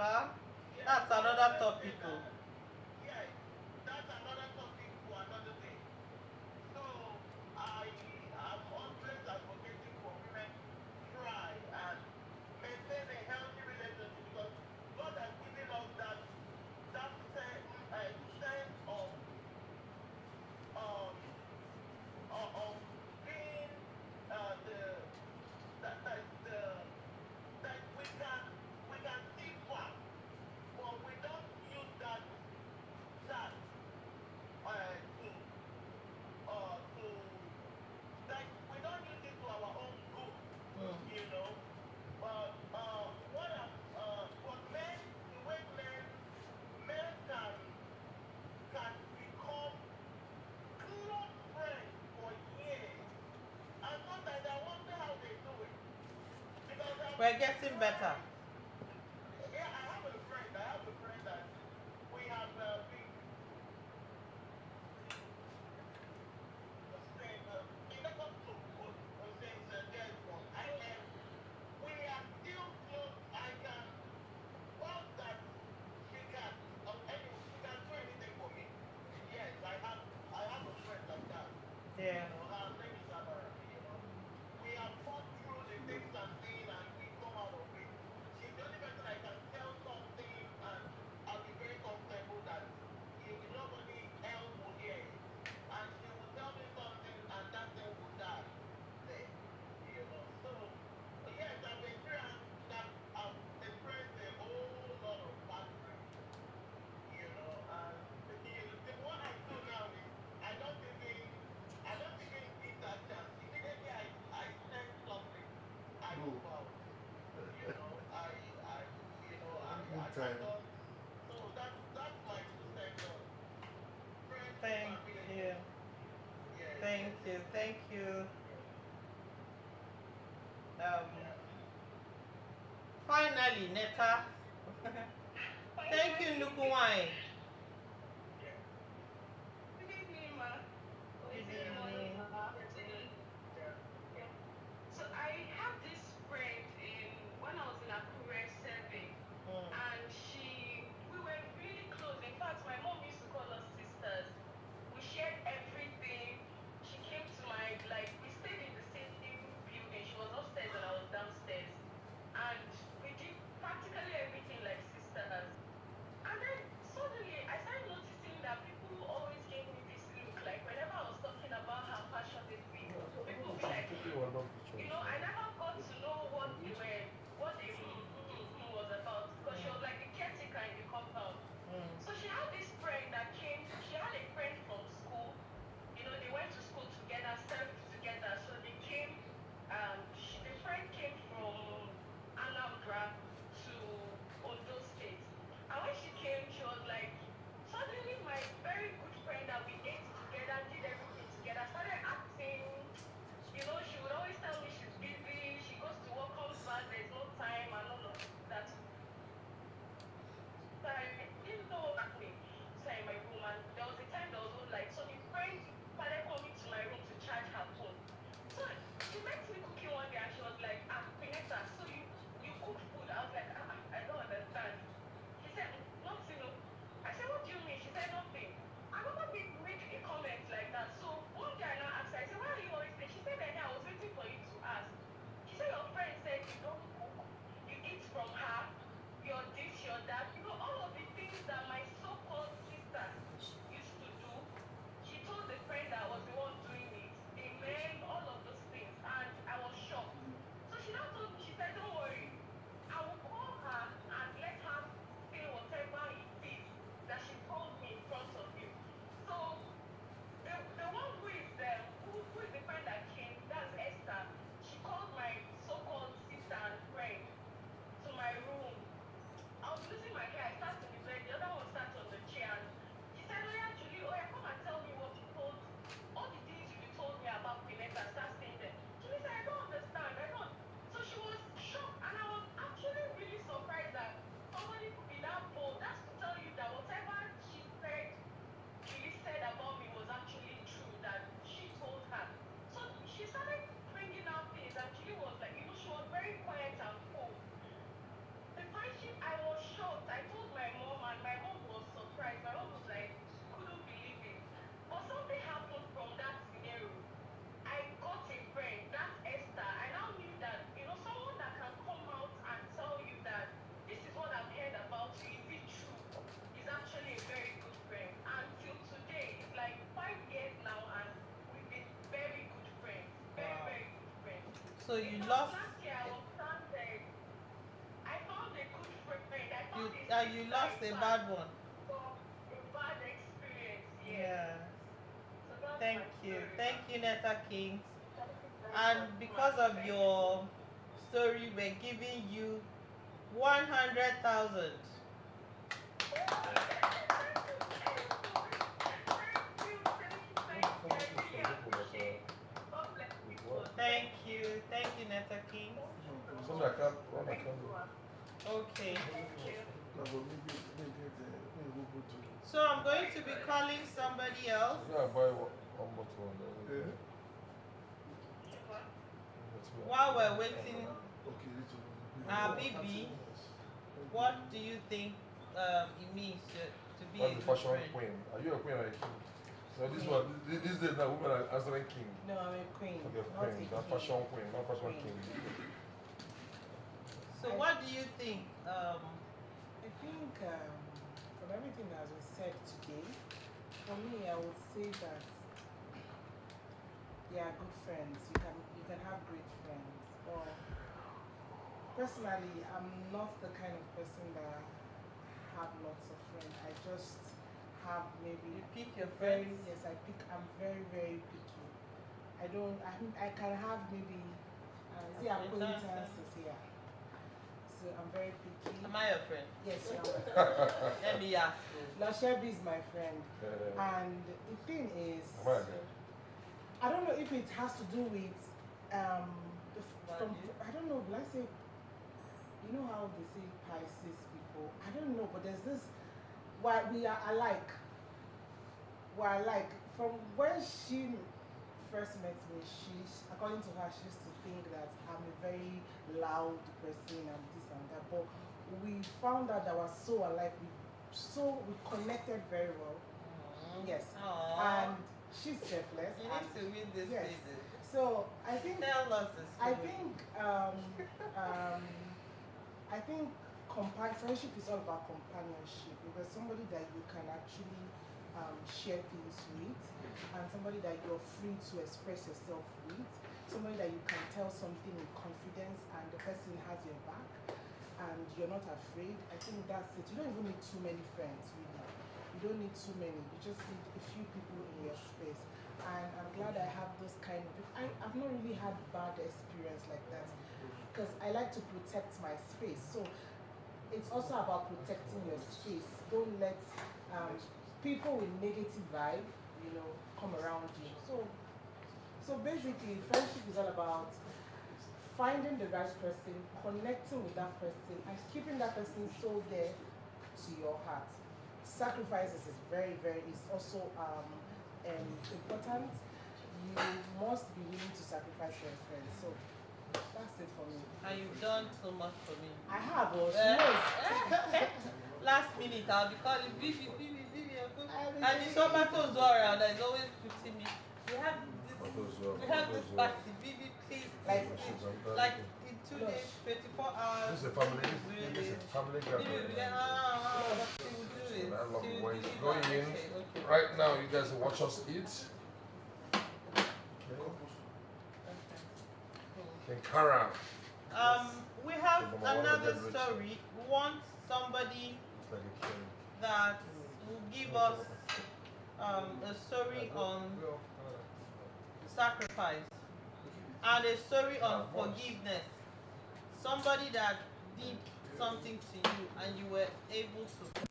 Huh? Yeah, That's so another let's say topic. Oh. that, yeah, that's another topic for another day. So I am always advocating for women to try and maintain a healthy relationship because God has given us sense um of being the the that we can see far, but we don't use that to to like we don't use it to our own good, Mm. you know. But but men, the way men can become close friends for years, and sometimes I wonder how they do it because We're getting better. yeah, I have a friend. That we have been saying in the since there's one. We are still close. I can well that she can do anything for me. Yes, I have a friend like that. Yeah. Her name is Amara. We have fought through the things and things, and we come out of it. She's the only person I can tell something, and I'll be very comfortable that nobody else will hear it. And she will tell me something, and that thing will die there. So yes, I've experienced a whole lot of bad friends. And the one I do now is I don't even I don't even give that chance. Immediately I sense something, I Boo. move out. I Time. don't. So that's my 2 cents on friendship Thank and you. relationship. Yes, Thank yes, you. yes. Thank you. Yeah. Finally, Neta. Thank you, Nukuwai. Yeah. Good evening, ma. Or is it Yeah. morning? Evening. Afternoon. Yeah. Yeah. So I have this friend when I was in Akure serving, Mm. and we were really close. In fact, my mom used to call us sisters. We shared everything. She came to we stayed in the same building. She was upstairs and I was downstairs. And we did practically everything like sisters. And then suddenly So you lost. Last year I was stranded. I found a good friend. I You found a you sister, lost in a fact, bad one. from a bad experience. Yes. Yeah. So that's Thank my you. story. Thank you, Netta Kings. Thank you very And much, because ma'am. of Thank your story, we're giving you 100,000. Thank you. Thank you, Netta King. Something I can't run, I can't do. Okay. No, but maybe we'll go to. So I'm going to be calling somebody else. Yeah, buy one bottle and then. Yeah. While we're waiting, Okay, this one. Bibi, what do you think it means to be What's a the good fashion friend? queen? Are you a queen or a king? No, this one, this day now women are answering king. No, I'm a queen. Okay, Not queen, a not king. fashion queen, not fashion Queen. king. So what do you think? I think from everything that was said today, for me, I would say that they are good friends. You can have great friends. Or personally, I'm not the kind of person that have lots of friends. I just have maybe You pick your very friends? yes. I'm very picky. I can have maybe acquaintances here. So I'm very picky. Am I your friend? Yes, you are my friend. Let me ask you. Lush Eby is my friend. And the thing is, Am I again? I don't know if it has to do with Value? I don't know, let's say, you know how they say Pisces people, I don't know, but there's this, why we are alike. We're alike. From when she first met me, according to her, she used to think that I'm a very loud person and this and that, but we found out that we're so alike, we connected very well. Yes. Aww. And she's selfless. You need to read this Yes. lady. So I think Tell us the story. I think friendship is all about companionship. Because somebody that you can actually share things with, and somebody that you're free to express yourself with, somebody that you can tell something in confidence and the person has your back and you're not afraid. I think that's it. You don't even need too many friends, really. You don't need too many. You just need a few people in your space. And I'm glad I have those kind of people. I've not really had bad experience like that because I like to protect my space. So it's also about protecting your space. Don't let people with negative vibe, come around you. So basically, friendship is all about finding the right person, connecting with that person, and keeping that person so dear to your heart. Sacrifices is is also important. You must be willing to sacrifice for your friends. So that's it for me. And you've done so much for me. I have, or she knows. Last minute, I'll be calling Vivi. And the Everything. Somatos around that is always putting me. We have this party. Vivi, please. Like, Like in 2 days, 24 hours. This is a family. Really. This is a family gathering. She will do it. I love She the will way it's deliver. going in. Okay. Right now, you guys will watch us eat. Kinkara. We have another story. We want somebody It's like a king. that will give us a story on sacrifice and a story on forgiveness. Somebody that did something to you and you were able to.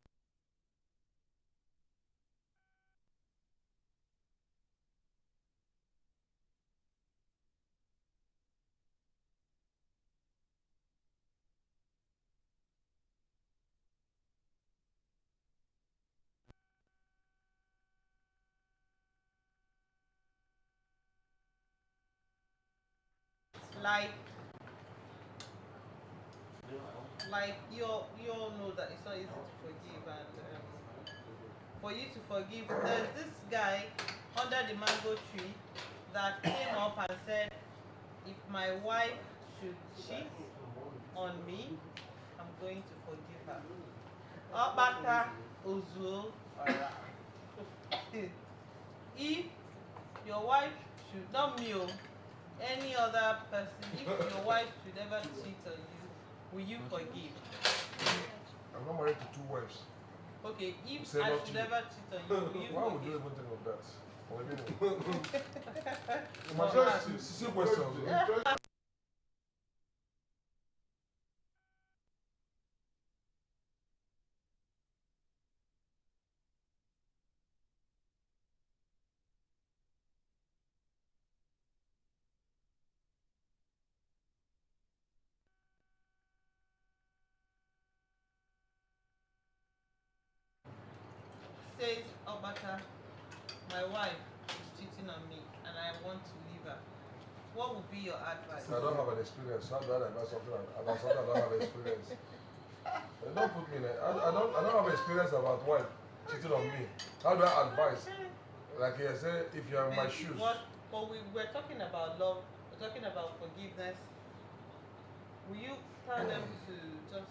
Like you all know that it's not easy to forgive, and for you to forgive, there's this guy under the mango tree that came up and said, if my wife should cheat on me, I'm going to forgive her. Obata Ozuo Ora. If your wife should, not me, any other person, if your wife should ever cheat on you, will you forgive? I'm not married to 2 wives. Okay, if Say I not should you. ever cheat on you, will you Why would you forgive? even think of that? Or even Well, see questions. says Obata, my wife is cheating on me and I want to leave her. What would be your advice? I don't have an experience. How do I advise something about something I don't have experience? Don't put me in it. I don't have experience about wife cheating on me. How do I advise? Like I said, if you're in my shoes. But we're talking about love, we're talking about forgiveness. Will you tell them to just,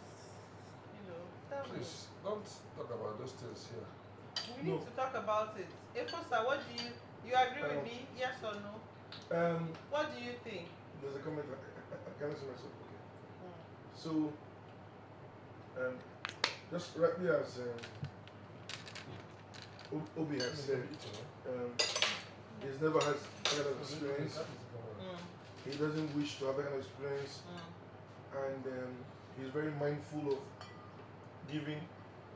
tell me? Please, don't talk about those things here. We need to talk about it. Efosa, what do you agree with me? Yes or no? What do you think? There's a comment. I can answer myself. Okay. So, just rightly as Obi has said, he's never had that kind of experience. He doesn't wish to have that kind of experience, and he's very mindful of giving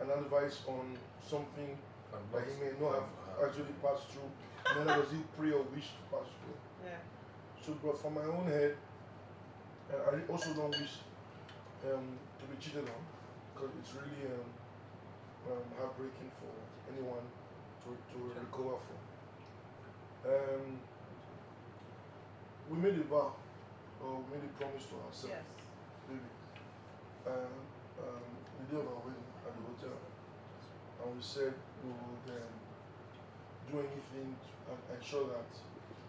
an advice on something that he may not have actually passed through, neither does he pray or wish to pass through. Yeah. So, but for my own head, I also don't wish to be cheated on, because it's really heartbreaking for anyone to recover from. We made a vow, or we made a promise to ourselves, Yes. really. The day of our wedding at the hotel, and we said we would do anything and ensure that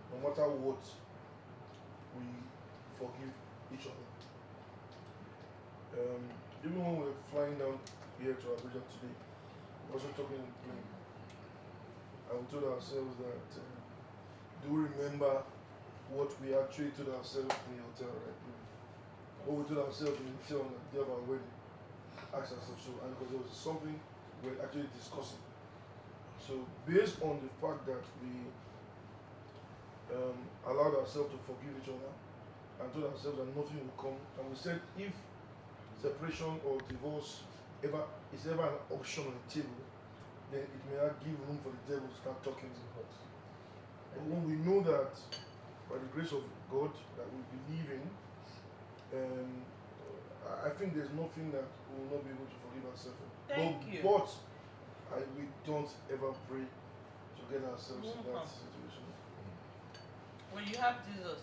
no matter what, we forgive each other. Even when we were flying down here to Abuja today, we were also talking in the plane, and we told ourselves that do we remember what we actually told ourselves in the hotel, right? What we told ourselves in the hotel on the day of our wedding. Ask ourselves so, and because there was something we were actually discussing. So based on the fact that we allowed ourselves to forgive each other and told ourselves that nothing will come, and we said if separation or divorce is ever an option on the table, then it may not give room for the devil to start talking to us. And when we know that by the grace of God that we believe in, I think there's nothing that we will not be able to forgive ourselves for. Thank you. But we don't ever pray to get ourselves in that situation. When you have Jesus,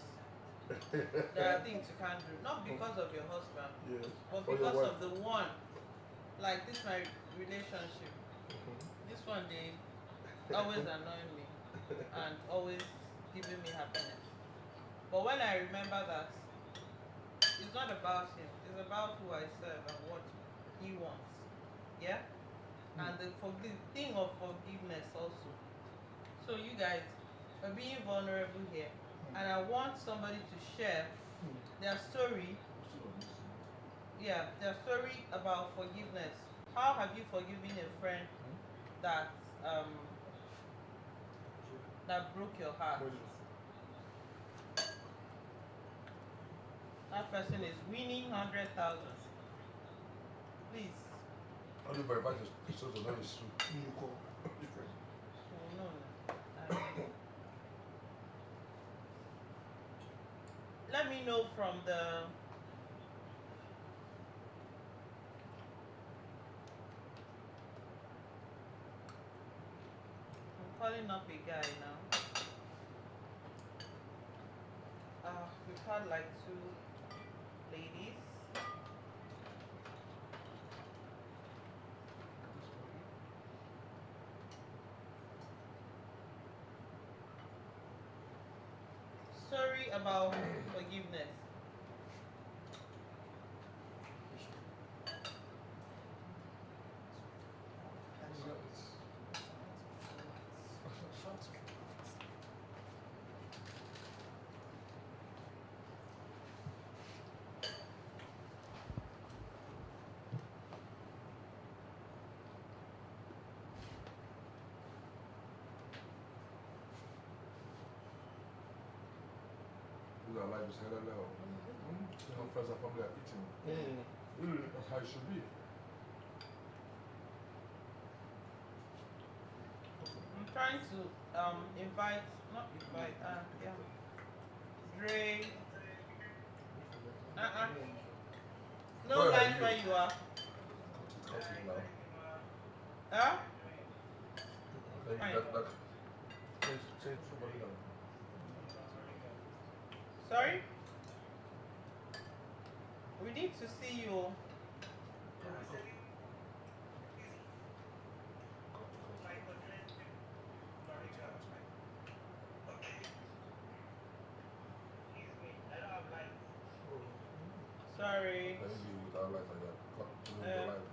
there are things you can't do. Not because of your husband, but because of the one. Like this, my relationship. This one, they always annoy me and always giving me happiness. But when I remember that it's not about him, it's about who I serve and what he wants. Yeah? And the thing of forgiveness also. So you guys are being vulnerable here, and I want somebody to share their story. Yeah, their story about forgiveness. How have you forgiven a friend that that broke your heart? That person is winning 100,000. Please. How do you verify this so to know it's true? No. Let me know from the I'm calling up a guy now. We've had like 2 ladies. Story about forgiveness. life is hell hell. How friends and family are eating. That's how it should be. I'm trying to invite, not invite, yeah, Dre. No Where are light you? where you are. Cut it now. Huh? Maybe Fine. that change somebody down. Sorry? We need to see you. Sorry. Maybe without light like that. Cut to the Uh, light.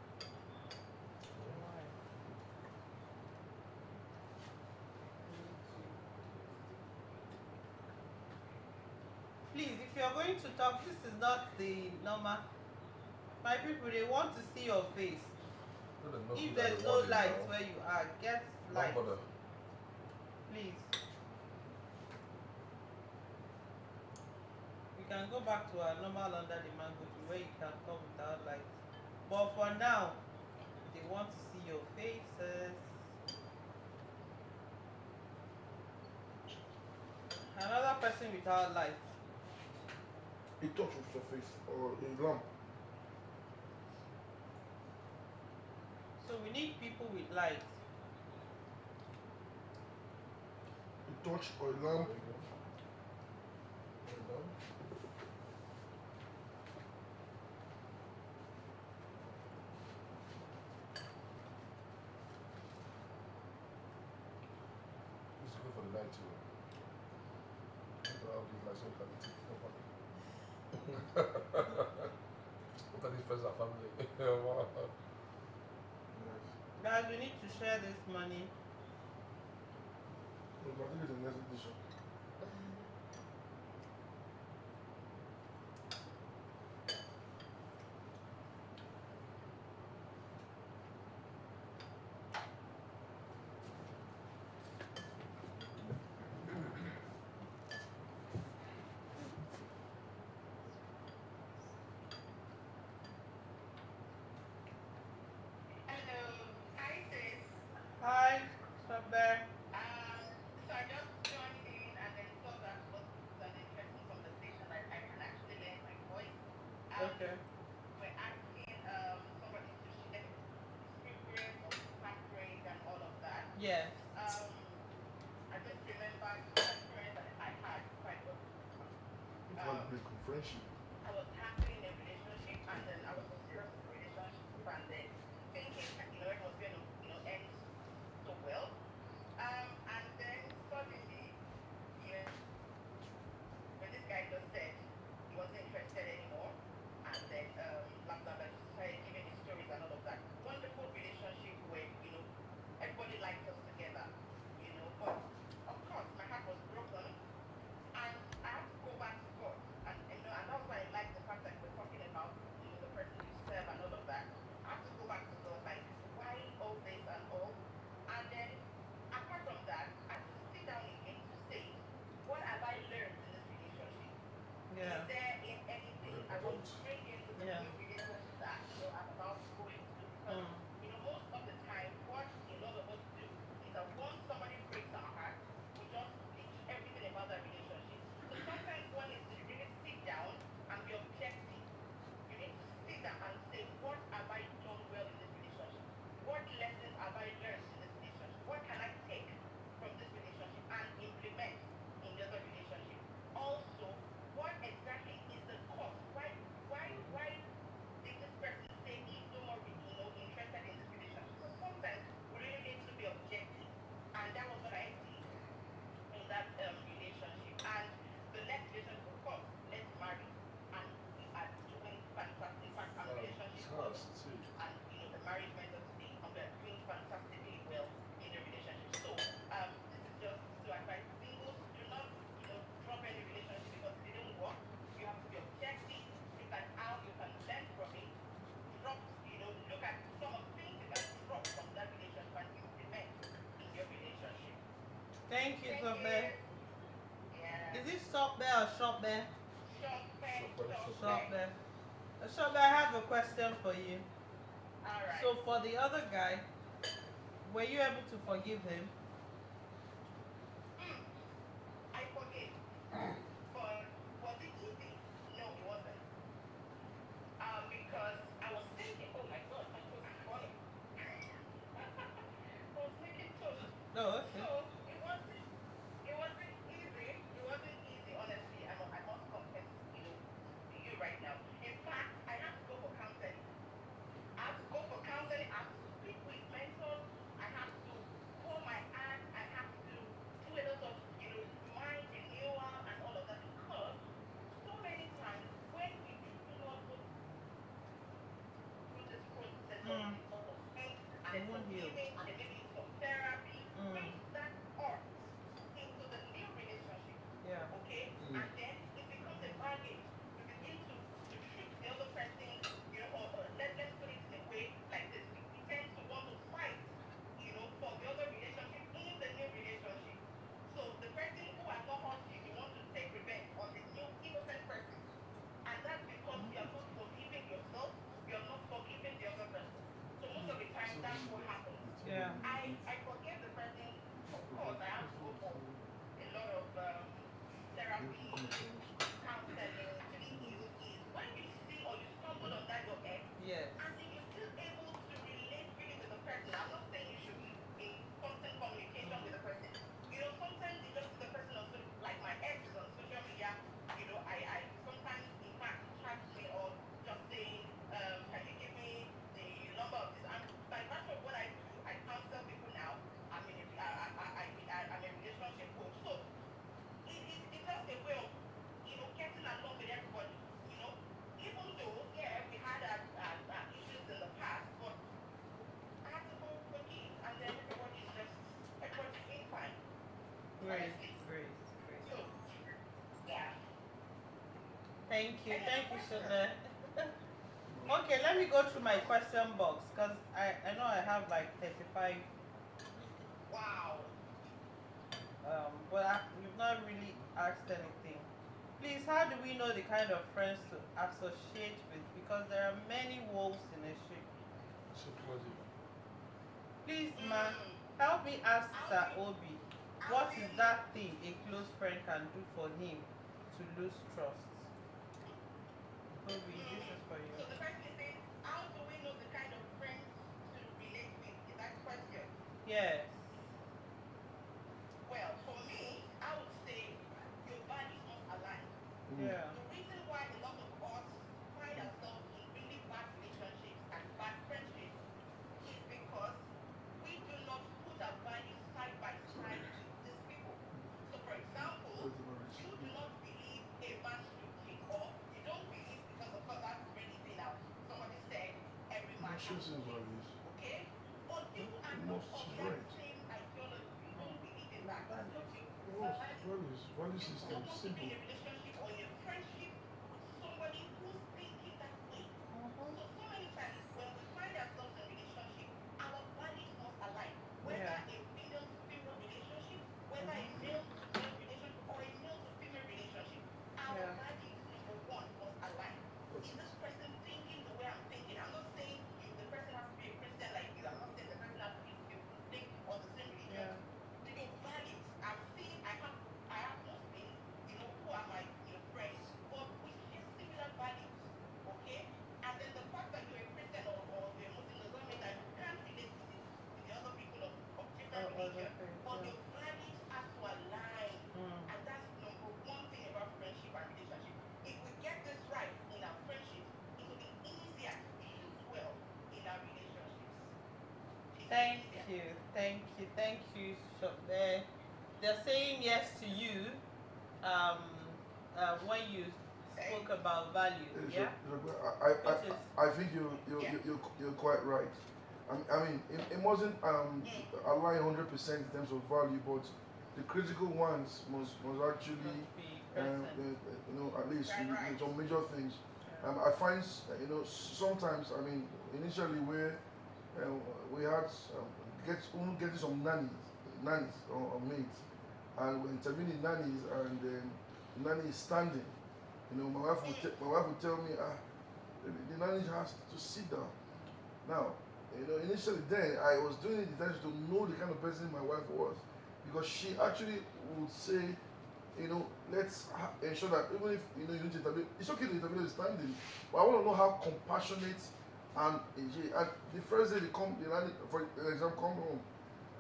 Please, if you're going to talk, this is not the normal. My people, they want to see your face. Let them know If who there's that no reward is light now. where you are, get Don't light. bother. Please. We can go back to our normal under the mango tree where you can come without light. But for now, they want to see your faces. Another person without light. A touch of your face or a lamp. So we need people with light. A touch or a lamp. There you go. There you go. This is good for the night too. All these lights so can take properly. Look at these friends and family. Wow. Guys, we need to share this money. I think it's the next edition. Hello. Hi, sis. Hi, stop there. So I just joined in and then saw that was an interesting conversation. I can actually lend my voice. Okay. We're asking somebody to share experience of heartbreak and all of that. Yes. I just remembered the experience that I had quite a It's one break of friendship. I was happy in a relationship and then I was so serious in the relationship and then thinking it was going to end so well. And then suddenly, when this guy just said he wasn't interested anymore, and then blah blah blah, just started giving me stories and all of that. Wonderful relationship where everybody liked us together, But of course, my heart was broken, and I had to go back to God, and that's why I like the fact that we're talking about the person you serve and all of that. I had to go back to God, like why all this and all, and then apart from that, I had to sit down again to say, what have I learned in this relationship? Yeah. Is there anything I want to bring into the Yeah. new relationship that I'm about to go into? Because most of the time, what a lot of us do is that once somebody breaks our heart, we just ditch everything about that relationship. So sometimes one needs to really sit down and be objective. You need to sit down and say, what have I done well in this relationship? What lessons have I learned in this relationship? What can I take from this relationship and implement in the other relationship? Also, what exactly is the cause? Why did this person say he's no more, interested in this relationship? So sometimes we really need to be objective, and that was what I did in that relationship. And the next relationship, of course, let's marry, and we are doing fantastic. In fact, our relationship was, and the marriage went on to be, and we are doing fantastically well in the relationship. So this is just to advise singles: do not, drop any relationship because it didn't work. You have to be objective. Look at how you can learn from it. Drop, look at some of the things you can drop from that relationship and implement in your relationship. Thank you, Thank Sobe. you. Yeah. Is it stop there or shop there? Stop there. Stop there. I have a question for you. Alright. So for the other guy, were you able to forgive him? I forgave. But was it easy? No, it wasn't. Because I was thinking, oh my god, my toes are falling. I was making toast. No, okay. So it wasn't easy. It wasn't easy, honestly. I must confess, to you right now. In fact, I had to go for counseling. I had to go for counseling. I had to speak with mentors. I had to pour my heart. I had to do a lot of, mind renewal and all of that because so many times when we do not go through this process of Mm. sort of faith and They then won't heal. forgiving and then maybe some therapy, Mm. bring that art into the new relationship, Yeah. okay? And then it becomes a baggage. We begin to treat the other person, or let's put it in a way like this. We tend to want to fight, for the other relationship in the new relationship. So the person who has not hurt you, you want to take revenge on the new innocent person. And that's because you are not forgiving yourself, you are not forgiving the other person. So most of the time, that's what happens. Yeah. I forgive the person. Of course, I have to go for a lot of therapy, counseling, actually heal is when you see or you stumble on that your ex, Yes. and then you're still able to relate really with the person. I'm not saying you should be in constant communication with the person. Sometimes you just see the person on like my ex is on social media. I sometimes in fact he chats me or just saying, can you give me the number of this? And by virtue of what I do, I counsel people now. I'm a relationship coach. So it's just a way of getting along with everybody. Even though we had our issues in the past, but I had to forgive, and then everybody's doing fine. Great. Honestly. Great. Great. So yeah. Thank you. Any Thank other you, questions? Shobne. Okay, let me go through my question box because I know I have like 35, Wow. but you've not really asked anything. Please, how do we know the kind of friends to associate with? Because there are many wolves in a sheep. Please, ma, help me ask Sir Obi, what is that thing a close friend can do for him to lose trust? Obi, this is for So you. the person is saying, how do we know the kind of friends to relate with? Is that the question? Yes. Well, for me, I would say your values must align. Yeah. The reason why a lot of us find ourselves in really bad relationships and bad friendships is because we do not put our values side by side with these people. So, for example, you do not believe a man should cheat, or you don't believe because, of course, that's already been out. Somebody said every man has to cheat, okay? But you are not of that same ideology. You don't believe in that. It's not your value. Value You system don't is want to be simple. in a relationship or in a friendship with somebody who's thinking that way. So many times when we find ourselves in a relationship, our values must align. Whether Yeah. a female to female relationship, whether a male to male relationship, or a male to female relationship, our Yeah. values, number one, must align. Is this person thinking the way I'm thinking? I'm not saying the person has to be a Christian like you. I'm not saying the person has to be a Muslim or the same religion. Yeah. The values I've seen, I have Muslims, who are my friends, but we share similar values, okay? And then the fact that you're a Christian or you're a Muslim does not mean that you can't relate with the other people of different religion, but Yeah. your values have to align, Mm. and that's number one thing about friendship and relationship. If we get this right in our friendships, it will be easier to choose well in our relationships. Thank you. Thank you. Thank you, Shobne. They're saying yes to you when you spoke about value. Yeah? Which is, I think you're quite right. I mean, it wasn't aligned 100% in terms of value, but the critical ones must actually, must be present. at least Right. some major things. Yeah. I find, sometimes, I mean, initially we had getting some nannies or maids, and we're interviewing nannies, and nanny is standing, You know, my wife would tell me, the nanny has to sit down. Now, you know, initially then I was doing it intention to know the kind of person my wife was, because she actually would say, you know, let's ensure that even if you know you need to interview, it's okay to interview standing, but I want to know how compassionate and the first day they come, the nanny, for example, come home.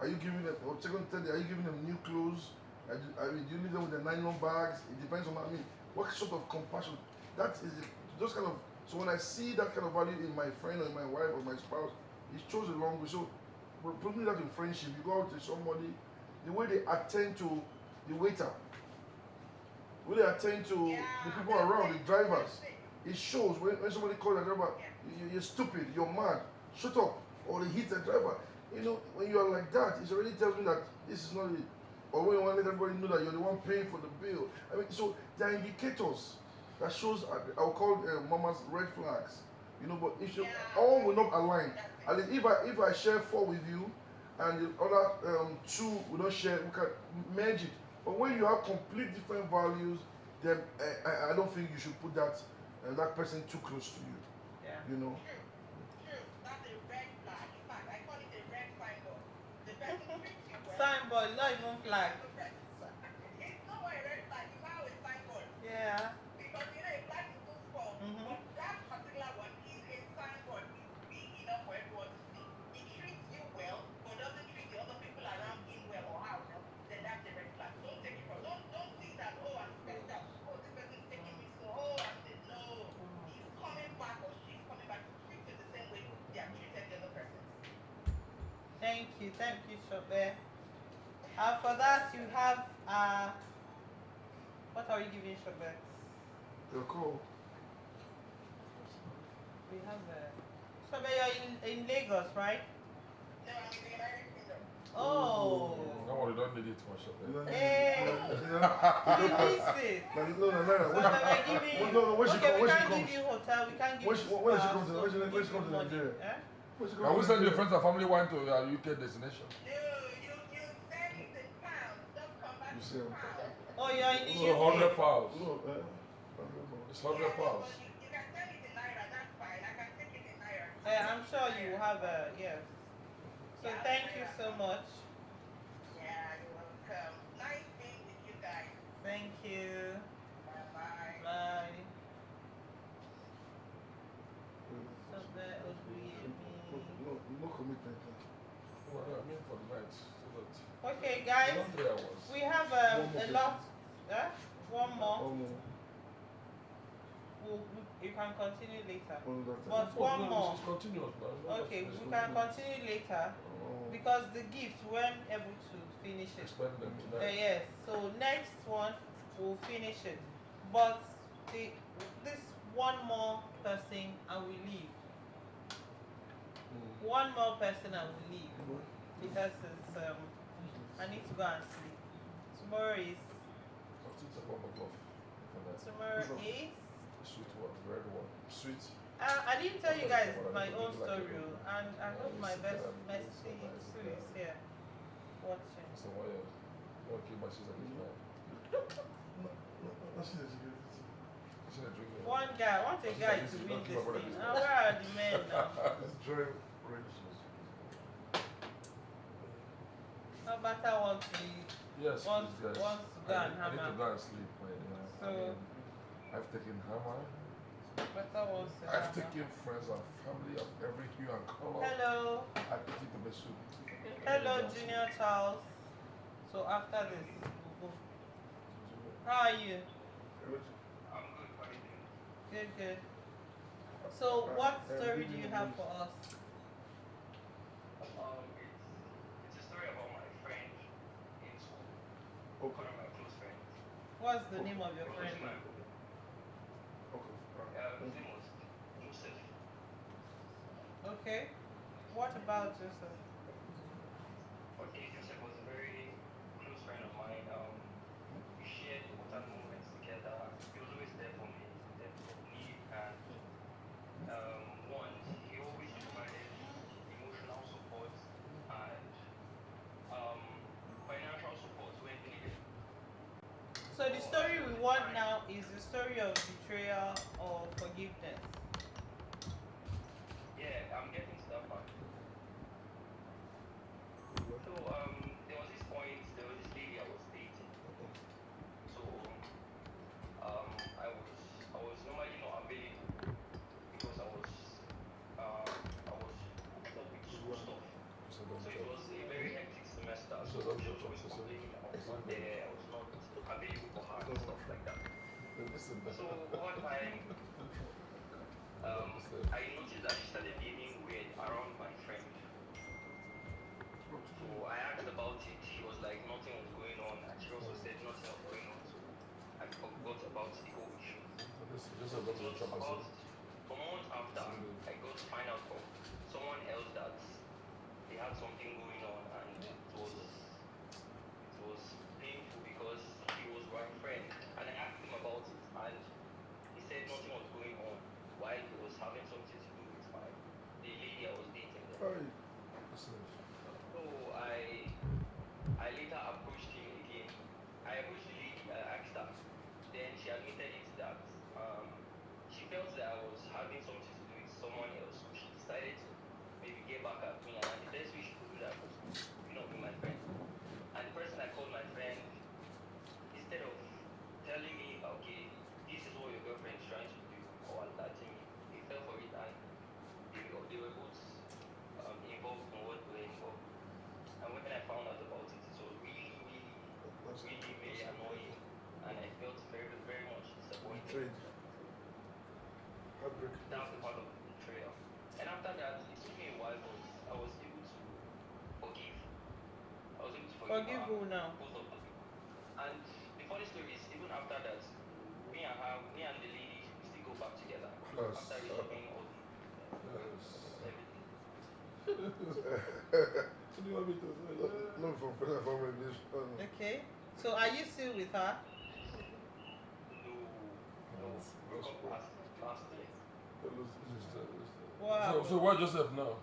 Are you giving them, or second, third day, are you giving them new clothes? I mean, do you leave them with the nylon bags? It depends on, I mean, what sort of compassion. That is it, those kind of, so when I see that kind of value in my friend or in my wife or my spouse, it shows a long way. So, putting that in friendship, you go out to somebody, the way they attend to the waiter, the way they attend to the people around, the drivers, it shows when somebody calls a driver, you're stupid, you're mad, shut up, or they hit the driver. You know, when you are like that, it already tells me that this is not it. Or when you want to let everybody know that you're the one paying for the bill. I mean, so there are indicators that shows, I'll call mama's red flags. You know, but if you, all will not align. At least if I share 4 with you, and the other 2 will not share, we can merge it. But when you have complete different values, then I don't think you should put that that person too close to you. Yeah. You know. True. That's a red flag. In fact, I call it a red signboard. The person treats you well. Signboard, not even flag. It's not a red flag, it's now a signboard. Yeah. Because you know a flag is too small. But that particular one is a signboard. It's big enough for everyone to see. It treats you well, but doesn't treat the other people around him well or her well. Then that's a red flag. Don't take it from. Don't see that. Oh, I'm special. Oh, this person is taking me slow. Oh, I'm the no. He's coming back or she's coming back to treat you the same way they have treated the other person. Thank you, Shobe. For that you have what are we giving Shobe? You're cool. We have Shobe, you're in Lagos, right? No, I'm in the United Kingdom. Oh. No one, you don't need it much of that. Hey. You missed it. No. We're giving No, when she okay, we when she can't comes. give you hotel, we can't give When you she spa, comes to so when she we give comes you to money. Nigeria. Eh? Can we send your friends and family wine to your UK destination? No, you said it's in pounds. Just come back You to see, pounds. Oh, you're in the So 100 UK. pounds. No, It's 100 pounds. But you can send it in Naira, that's fine. I can take it in Naira. I'm sure you will have yes. So Yeah, thank you Naira. so much. Yeah, you're welcome. Nice being with you guys. Thank you. Bye-bye. Bye. Shobe Oduyemi. no commitment. Well, I mean for the night. So that Okay, guys, not 3 hours. we have a lot. One more. You can continue later. But one more. It's continuous now. Okay, we can continue later because the gift we weren't able to finish it. Explain them tonight. Yes, so next one we'll finish it. But this one more person and we leave. One more person and we leave because it's I need to go and sleep. Tomorrow is Sweet one, red one. Sweet. I didn't tell you guys my own story, and I hope my best Messi Sue is here watching. So why okay, but she's a good man. One guy, I want a guy to win this thing. Now where are the men now? No matter what he Yes, wants to go and I need to hammer. go and sleep. So I've taken hammer. better wants to I've hammer. taken friends and family of every hue and color. Hello. I've eaten the best soup. Hello, Junior Charles. So after this, we'll go. How are you? I'm good. How are you doing? Good. So what story do you have for us? It's a story about my friend in school. One of my close friends. What's the name of your His friend? name was Joseph. Okay. What about Joseph? Okay, Joseph was a very close friend of mine. We shared important moments together. He was always there for me in terms of need, and one, he always provided emotional support and financial support when needed. So the story we want now is the story of betrayal or forgiveness. Yeah, I'm getting stuff back. So there was this lady I was dating. So I was normally not available because I was hooked up with school stuff. So it was a very hectic semester. So she was always complaining I was not there, I was not available for her and stuff like that. So over time, I noticed that she started behaving weird around my friend. So I asked about it. She was like nothing was going on, and she also said nothing was going on. So I forgot about the whole issue. So it was about a month after I got to find out from someone else that they had something going on, and it was painful because he was my friend, and I asked him about it, and he said nothing was going on while he was having something to do with the lady I was dating then. So I later approached him again. I approached the lady, I asked her. Then she admitted it that she felt that I was having something to do with someone else. So she decided to maybe get back at me, and the best way she could do that was to not be my friend. And the person I called my friend, instead of telling me, okay, this is what your girlfriend is trying to do, or alerting me, he fell for it, and they were both involved in what they were involved. And when I found out about it, it was really, really, really very annoying, and I felt very, very much disappointed. That was the part of the betrayal. And after that, it took me a while, but I was able to forgive. I was able to forgive Forgive her, who now? both of them. And the funny story is, even after that, me and the lady, we still go back together after receiving all the everything. What do you want me to say? No, from this. Okay. So are you still with her? No, broke up last year. Wow. So why Joseph now?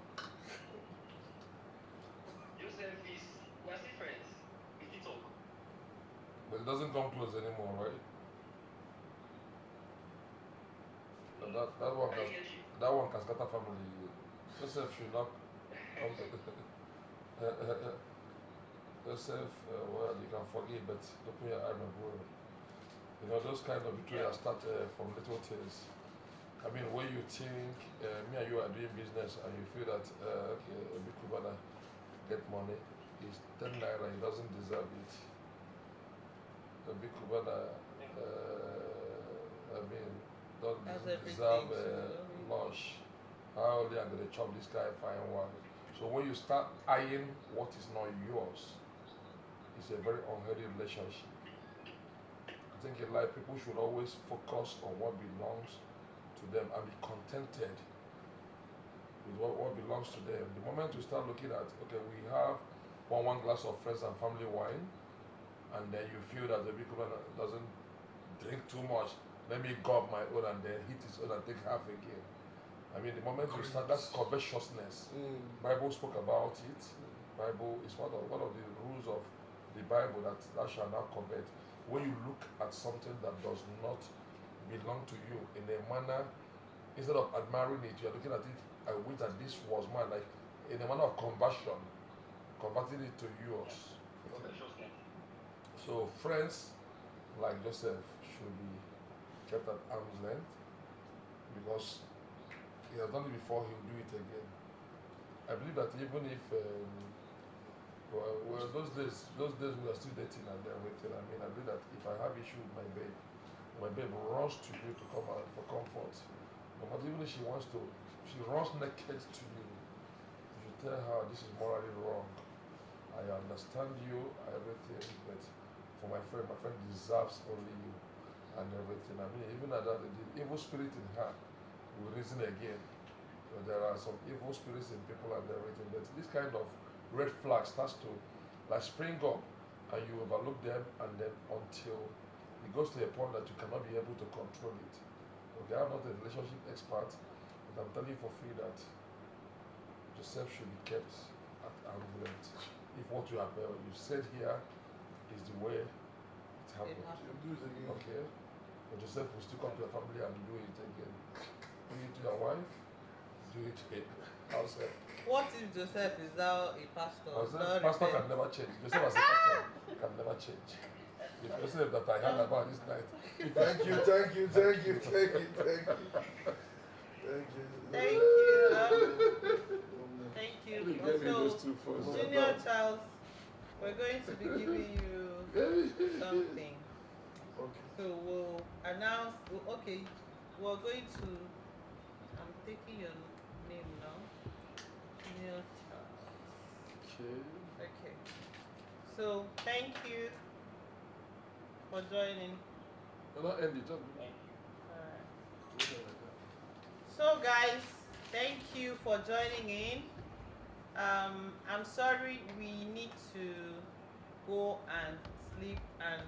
Joseph is, we are still friends. We still talk. But it doesn't come close anymore, right? But that one I can didn't get you. that one can scatter family. Joseph should not come to Joseph, well, you can forgive, but open your eye, my brother. You know, those kind of betrayal start from little things. I mean, when you think me and you are doing business and you feel that, okay, a big Kubana get money, he's 10 naira, he doesn't deserve it. A big Kubana, I mean, doesn't deserve lunch. How only I'm going to chop this guy fine one. So when you start eyeing what is not yours, it's a very unhealthy relationship. I think in life, people should always focus on what belongs to them and be contented with what belongs to them. The moment you start looking at, okay, we have one glass of friends and family wine, and then you feel that the big woman doesn't drink too much, let me gob my own and then hit his own and take half again. I mean, the moment you start, that's covetousness. Bible spoke about it. Bible is one of the rules of the Bible that thou shalt not covet. When you look at something that does not belong to you in a manner, instead of admiring it, you are looking at it, I wish that this was mine, like in a manner of conversion, converting it to yours. So friends like Joseph should be kept at arm's length because he has done it before, he will do it again. I believe that even if well, those days we are still dating and everything. I mean, I believe that if I have issue with my babe runs to you to come out for comfort. No matter even if she wants to, she runs naked to you. You tell her this is morally wrong. I understand you, everything, but for my friend deserves only you and everything. I mean, even at that, the evil spirit in her will reason again. But there are some evil spirits in people and everything, but this kind of red flag starts to like spring up and you overlook them and then until it goes to a point that you cannot be able to control it. Okay, I'm not a relationship expert, but I'm telling you for free that Joseph should be kept at arm's length. If what you have you said here is the way it happened. happened. Do it again. Okay. But Joseph will still come to your family and do it again. Do it to your wife, do it to him. How's that? What if Joseph is now a pastor? Pastor can never change. Joseph as a pastor can never change. The Joseph that I heard about this night. Thank you, thank you, thank you, thank you, thank you. Thank you. Thank you. Thank you. You gave me those Also, two first. Junior Charles, we're going to be giving you something. Okay. So we'll announce. Okay, we're going to. I'm taking your name now. Junior Charles. Okay. Okay. So thank you for joining. No, not end it, just Alright. So guys, thank you for joining in. I'm sorry we need to go and sleep and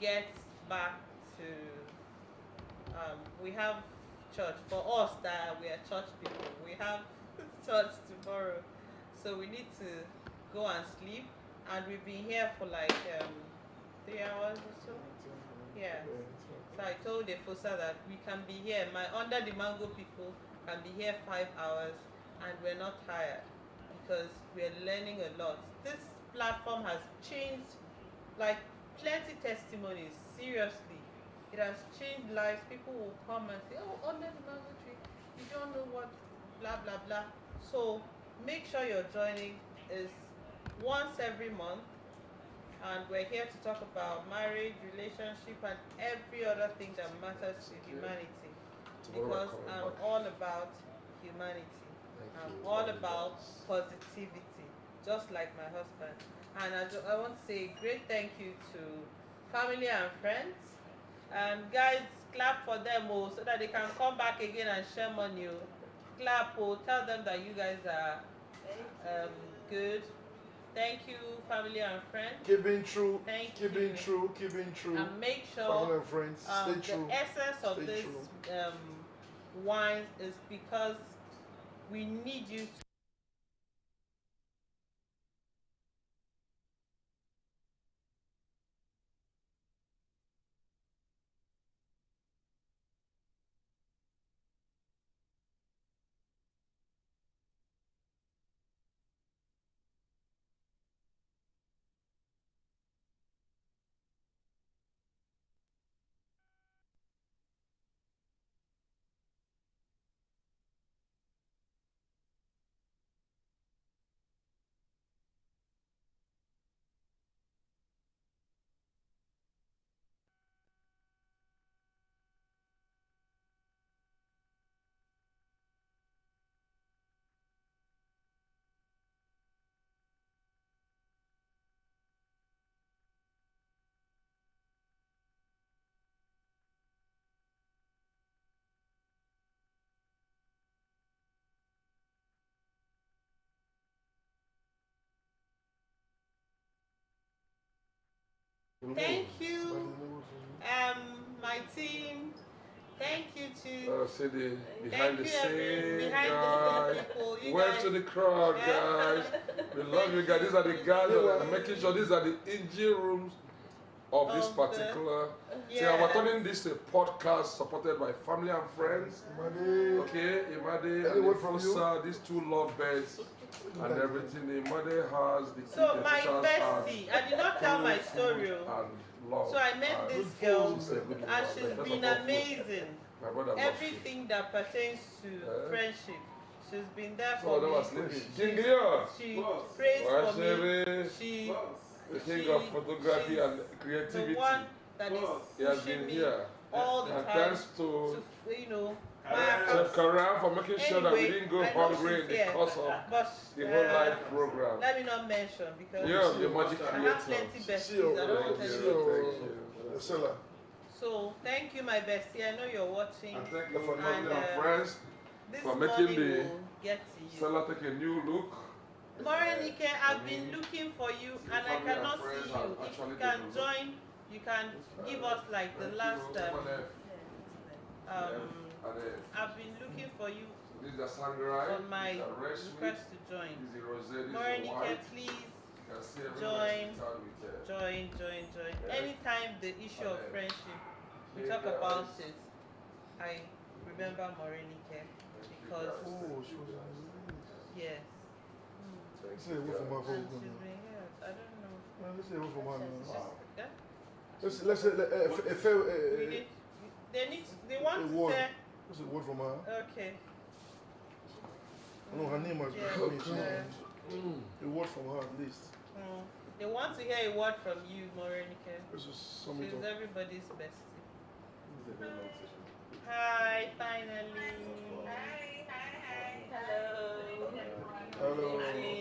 get back to we have church. For us that we are church people, we have church tomorrow. So we need to go and sleep, and we've been here for like 3 hours or so. Yeah. So I told the Fosa that we can be here. My under the mango people can be here 5 hours and we're not tired because we're learning a lot. This platform has changed, like plenty testimonies, seriously. It has changed lives. People will come and say, oh, under the mango tree, you don't know what, blah, blah, blah. So make sure you're joining. Is once every month. And we're here to talk about marriage, relationship, and every other thing that matters to humanity. Because I'm all about humanity. I'm all about positivity, just like my husband. And I want to say a great thank you to family and friends. Guys, clap for them so that they can come back again and share money. Clap, tell them that you guys are good. Thank you, family and friends. Keeping true. Thank keeping you. true. Keeping true. And make sure family and friends, stay true. the essence of Stay this wine is because we need you to thank you, my team. Thank you to see the behind the scene behind guys. the scene people. You Wave guys, to the crowd, guys. We love you guys. These are the guys that are making sure these are the engine rooms of this particular. See, I'm turning this a podcast supported by family and friends. Okay, Imade and Fosa, these two lovebirds and everything. Imade has the so my bestie, I did not tell my story. So I met this girl and she's been amazing. Everything that pertains to friendship, she's been there for me. She prays for me. She the king of photography and creativity. The one that is pushing me all the time. Thanks to you know, Chef Karam for making sure that we didn't go hungry in the course of the whole life program. Let me not mention because the magic I have plenty besties. I don't want to tell you. So thank you, my bestie. I know you're watching. And thank you for family and friends for making the seller take a new look. Morenike, I've been looking for you and I cannot see you. If you can join, you can give us like the last I've been looking for you on my request to join. Morenike, please can see everyone has join, been out with join. yes. Anytime the issue of friendship, we talk about it, I remember Morenike because Oh, she was yes, Let's say what from her and phone. she's been here. I don't know. Let's say what from her It's now. just, yeah. Let's say We need. They need. They want a to word. say. What's a word from her? Okay. No, her name has Yeah, been coming. yeah. A word from her at least. They want to hear a word from you, Morenike. Let's just sum it She's up. everybody's bestie. Hi, finally. Hi. Hello. Hello. I've been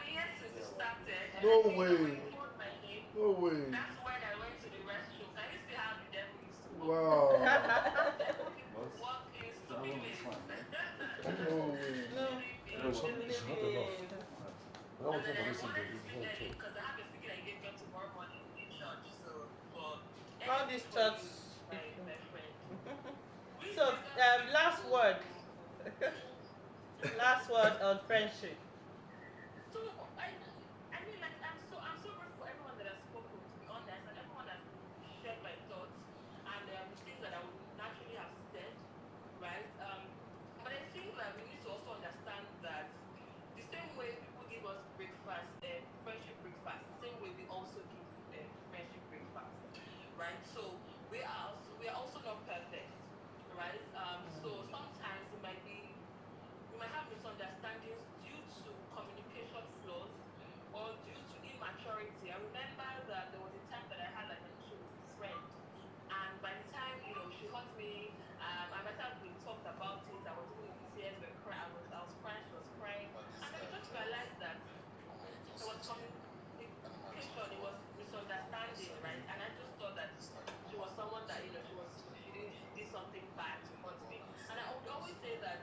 here since you started. And No I think way. when you called my name, No way. that's when I went to the restroom. Can you see how the devil used to walk? Wow. People walk in stupid ways. No way. No, And she's leaving. then I wanted to speak early because I have a speaking engagement tomorrow morning in church. So, but All anything these for church you, people. my friend. We So, last word. Last word on friendship. So I mean, like I'm so grateful for everyone that has spoken. To be honest, and everyone has shared my thoughts and the things that I would naturally have said, right? But I think that we need to also understand that the same way people give us breakfast, friendship breakfast, the same way we also give friendship breakfast, right? So we are also not perfect, right? So sometimes we might have misunderstandings due to communication flaws or due to immaturity. I remember that there was a time that I had like an issue with a friend, and by the time she hurt me, and by the time we talked about it, I was even in tears. Were crying. I was crying. She was crying, and then we just realized that there was communication. It was misunderstanding, right? And I just thought that she was someone that she did something bad to hurt me, and I would always say that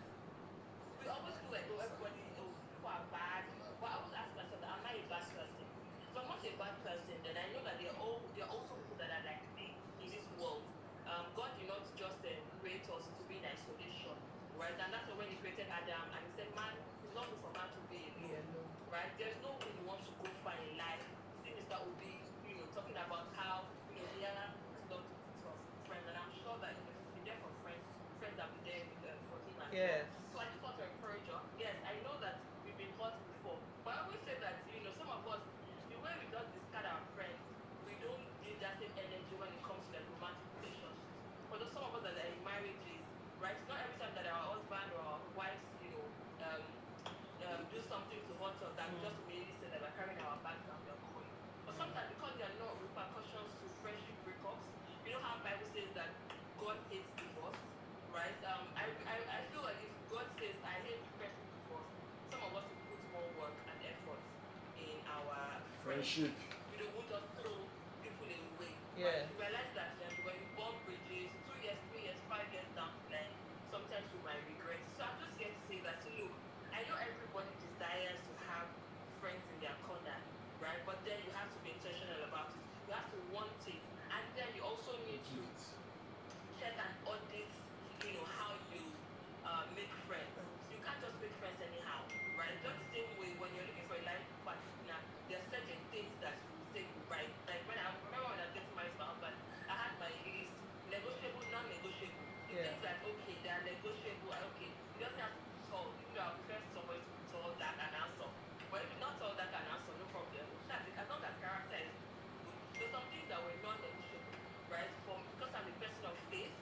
we always feel like people are bad, but I always ask myself that am I a bad person? If I'm not a bad person, then I know that there are also people that are like me in this world. God did not just create us to be in isolation, right? And that's why when He created Adam and He said, "Man, it's not good for man to be alone." Right? There's no way He wants to go far in life. You see Mr. Obi, talking about how He has loved for friends, and I'm sure that he's been there for friends. Friends have been there for him as well. Yes. So I just want to encourage you. Yes, I know that we've been hurt before, but I always say that some of us, the way we just discard our friends, we don't give that same energy when it comes to like romantic relationships. But there's some of us that are in marriages, right? Not every time that our husband or our wives, do something to hurt us, that we just immediately say that we're carrying our bags and we're going. But sometimes because there are no repercussions to friendship breakups, you know how Bible says that God hates divorce, right? I feel like if God says I hate friendship divorce, some of us will put more work and effort in our friendship. We won't just throw people away. Yeah. Right? You realize that when you burn bridges, 2 years, 3 years, 5 years down the line, sometimes we might regret. So I'm just here to say that look, I know everybody desires to have friends in their corner, right? But then you have to be intentional about it. You have to want it, and then you also need to check and audit, how you make friends. You can't just make friends anyhow, right? Just the same way when you're looking for a life partner, there are certain things that you say you write. Like when I remember when I was getting married to my husband, I had my list: negotiable, non-negotiable. The things that okay, they are negotiable. Okay, it doesn't have to be tall. Even though I prefer somebody to be tall, dark, and handsome. But if it's not tall, dark, and handsome, no problem. As long as character is good. There's some things that were non-negotiable, right? Because I'm a person of faith,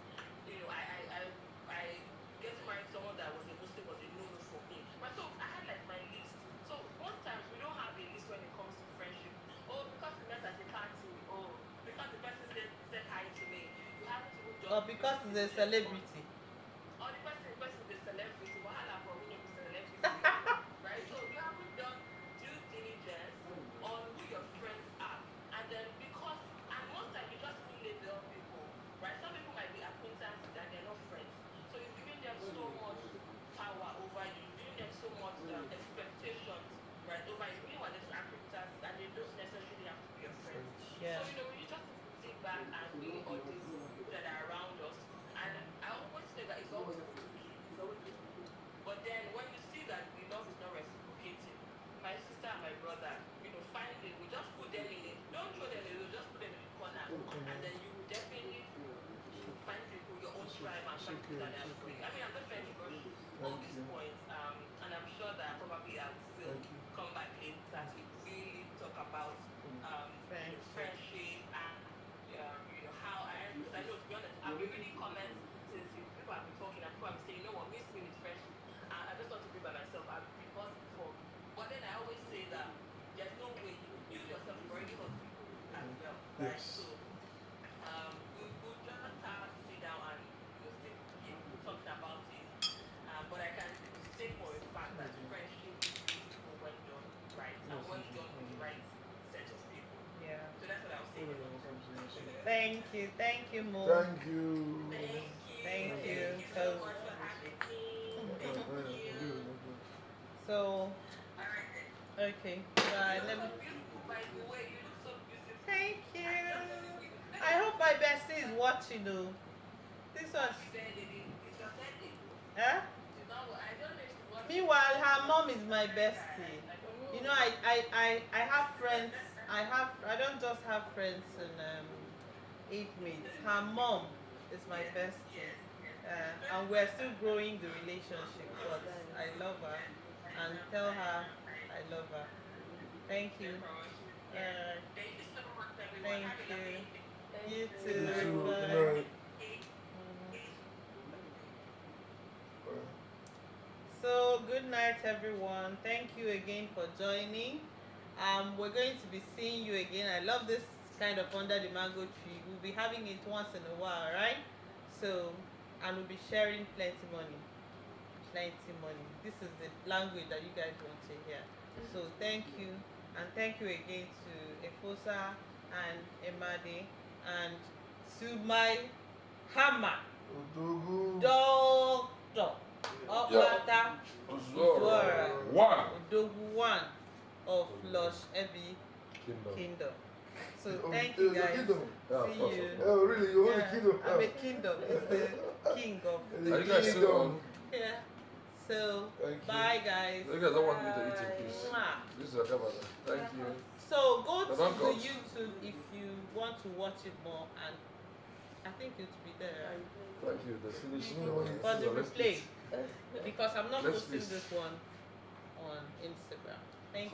I getting married to someone that was a Muslim was a no-no for me. But so I had like my list. So most times we don't have a list when it comes to friendship. Oh, because we met at a party. Oh, because the person said hi to me. You haven't even done Or because he's a celebrity. or the person is a celebrity. Wahala for who no be celebrity. Right? So you haven't done due diligence on who your friends are. And then and most times you just even label people, right? Some people might be acquaintances and they're not friends. So you've given them so much power over you, you've given them so much expectations, right, over you. Meanwhile, they're just acquaintances and they don't necessarily have to be your friends. Yeah. So, we just need to sit back and really audit people that are around us. And I always say that it's always good to give, it's always good to give. But then when you see that the love is not reciprocating, my sister and my brother, I'm going. I mean, I'm definitely going to all these points, and I'm sure that probably I will still come back later to really talk about friendship and how I, because I know, to be honest, I've been reading comments since people have been talking and people have been saying, what miss me with friendship. I just want to be by myself. I've been hurt before, but then I always say that there's no way you yourself, you've already hurt people as well, right? So we'll just have to sit down and still keep talking about it. But I can say for a fact that friendship is beautiful when done right and when done with the right set of people. Yeah. So that's what I was saying. Thank you, Mo. Thank you. Thank you. Thank you so much for having me. Thank you. So, All right. okay. Bye. You Let me. look so beautiful, by the way. You look so beautiful. Thank you. I just really I hope my bestie is watching, though. This was. It's your birthday. Huh? She's not. I don't know if she's watching. Meanwhile, her mom is my bestie. You know, I have friends. I don't just have friends in eight mates. Her mom is my bestie. And we're still growing the relationship, but I love her and tell her I love her. Thank you. Thank you so much, everyone. Thank Have a you. lovely You evening. too. Good night. So good night, everyone. Thank you again for joining. We're going to be seeing you again. I love this kind of under the mango tree. We'll be having it once in a while, right? So, and we'll be sharing plenty money. Plenty money. This is the language that you guys want to hear. So thank you, and thank you again to Efosa and Emade, and to my hammer Odogu. doctor Opata Uzora One. Odogu one of Lush Eby Kingdom. So thank you guys. Kingdom. See you. Oh, really? You own the kingdom? I'm a kingdom. It's the king of Are you guys still on? yeah. So Thank you. bye guys. You guys don't want me to eat in peace. Mwah. This is a camera. Thank you. So go No, to don't the go. YouTube if you want to watch it more, and I think it will be there Thank you. The finish. for the replay because I'm not Let's posting please. this one on Instagram. Thank you.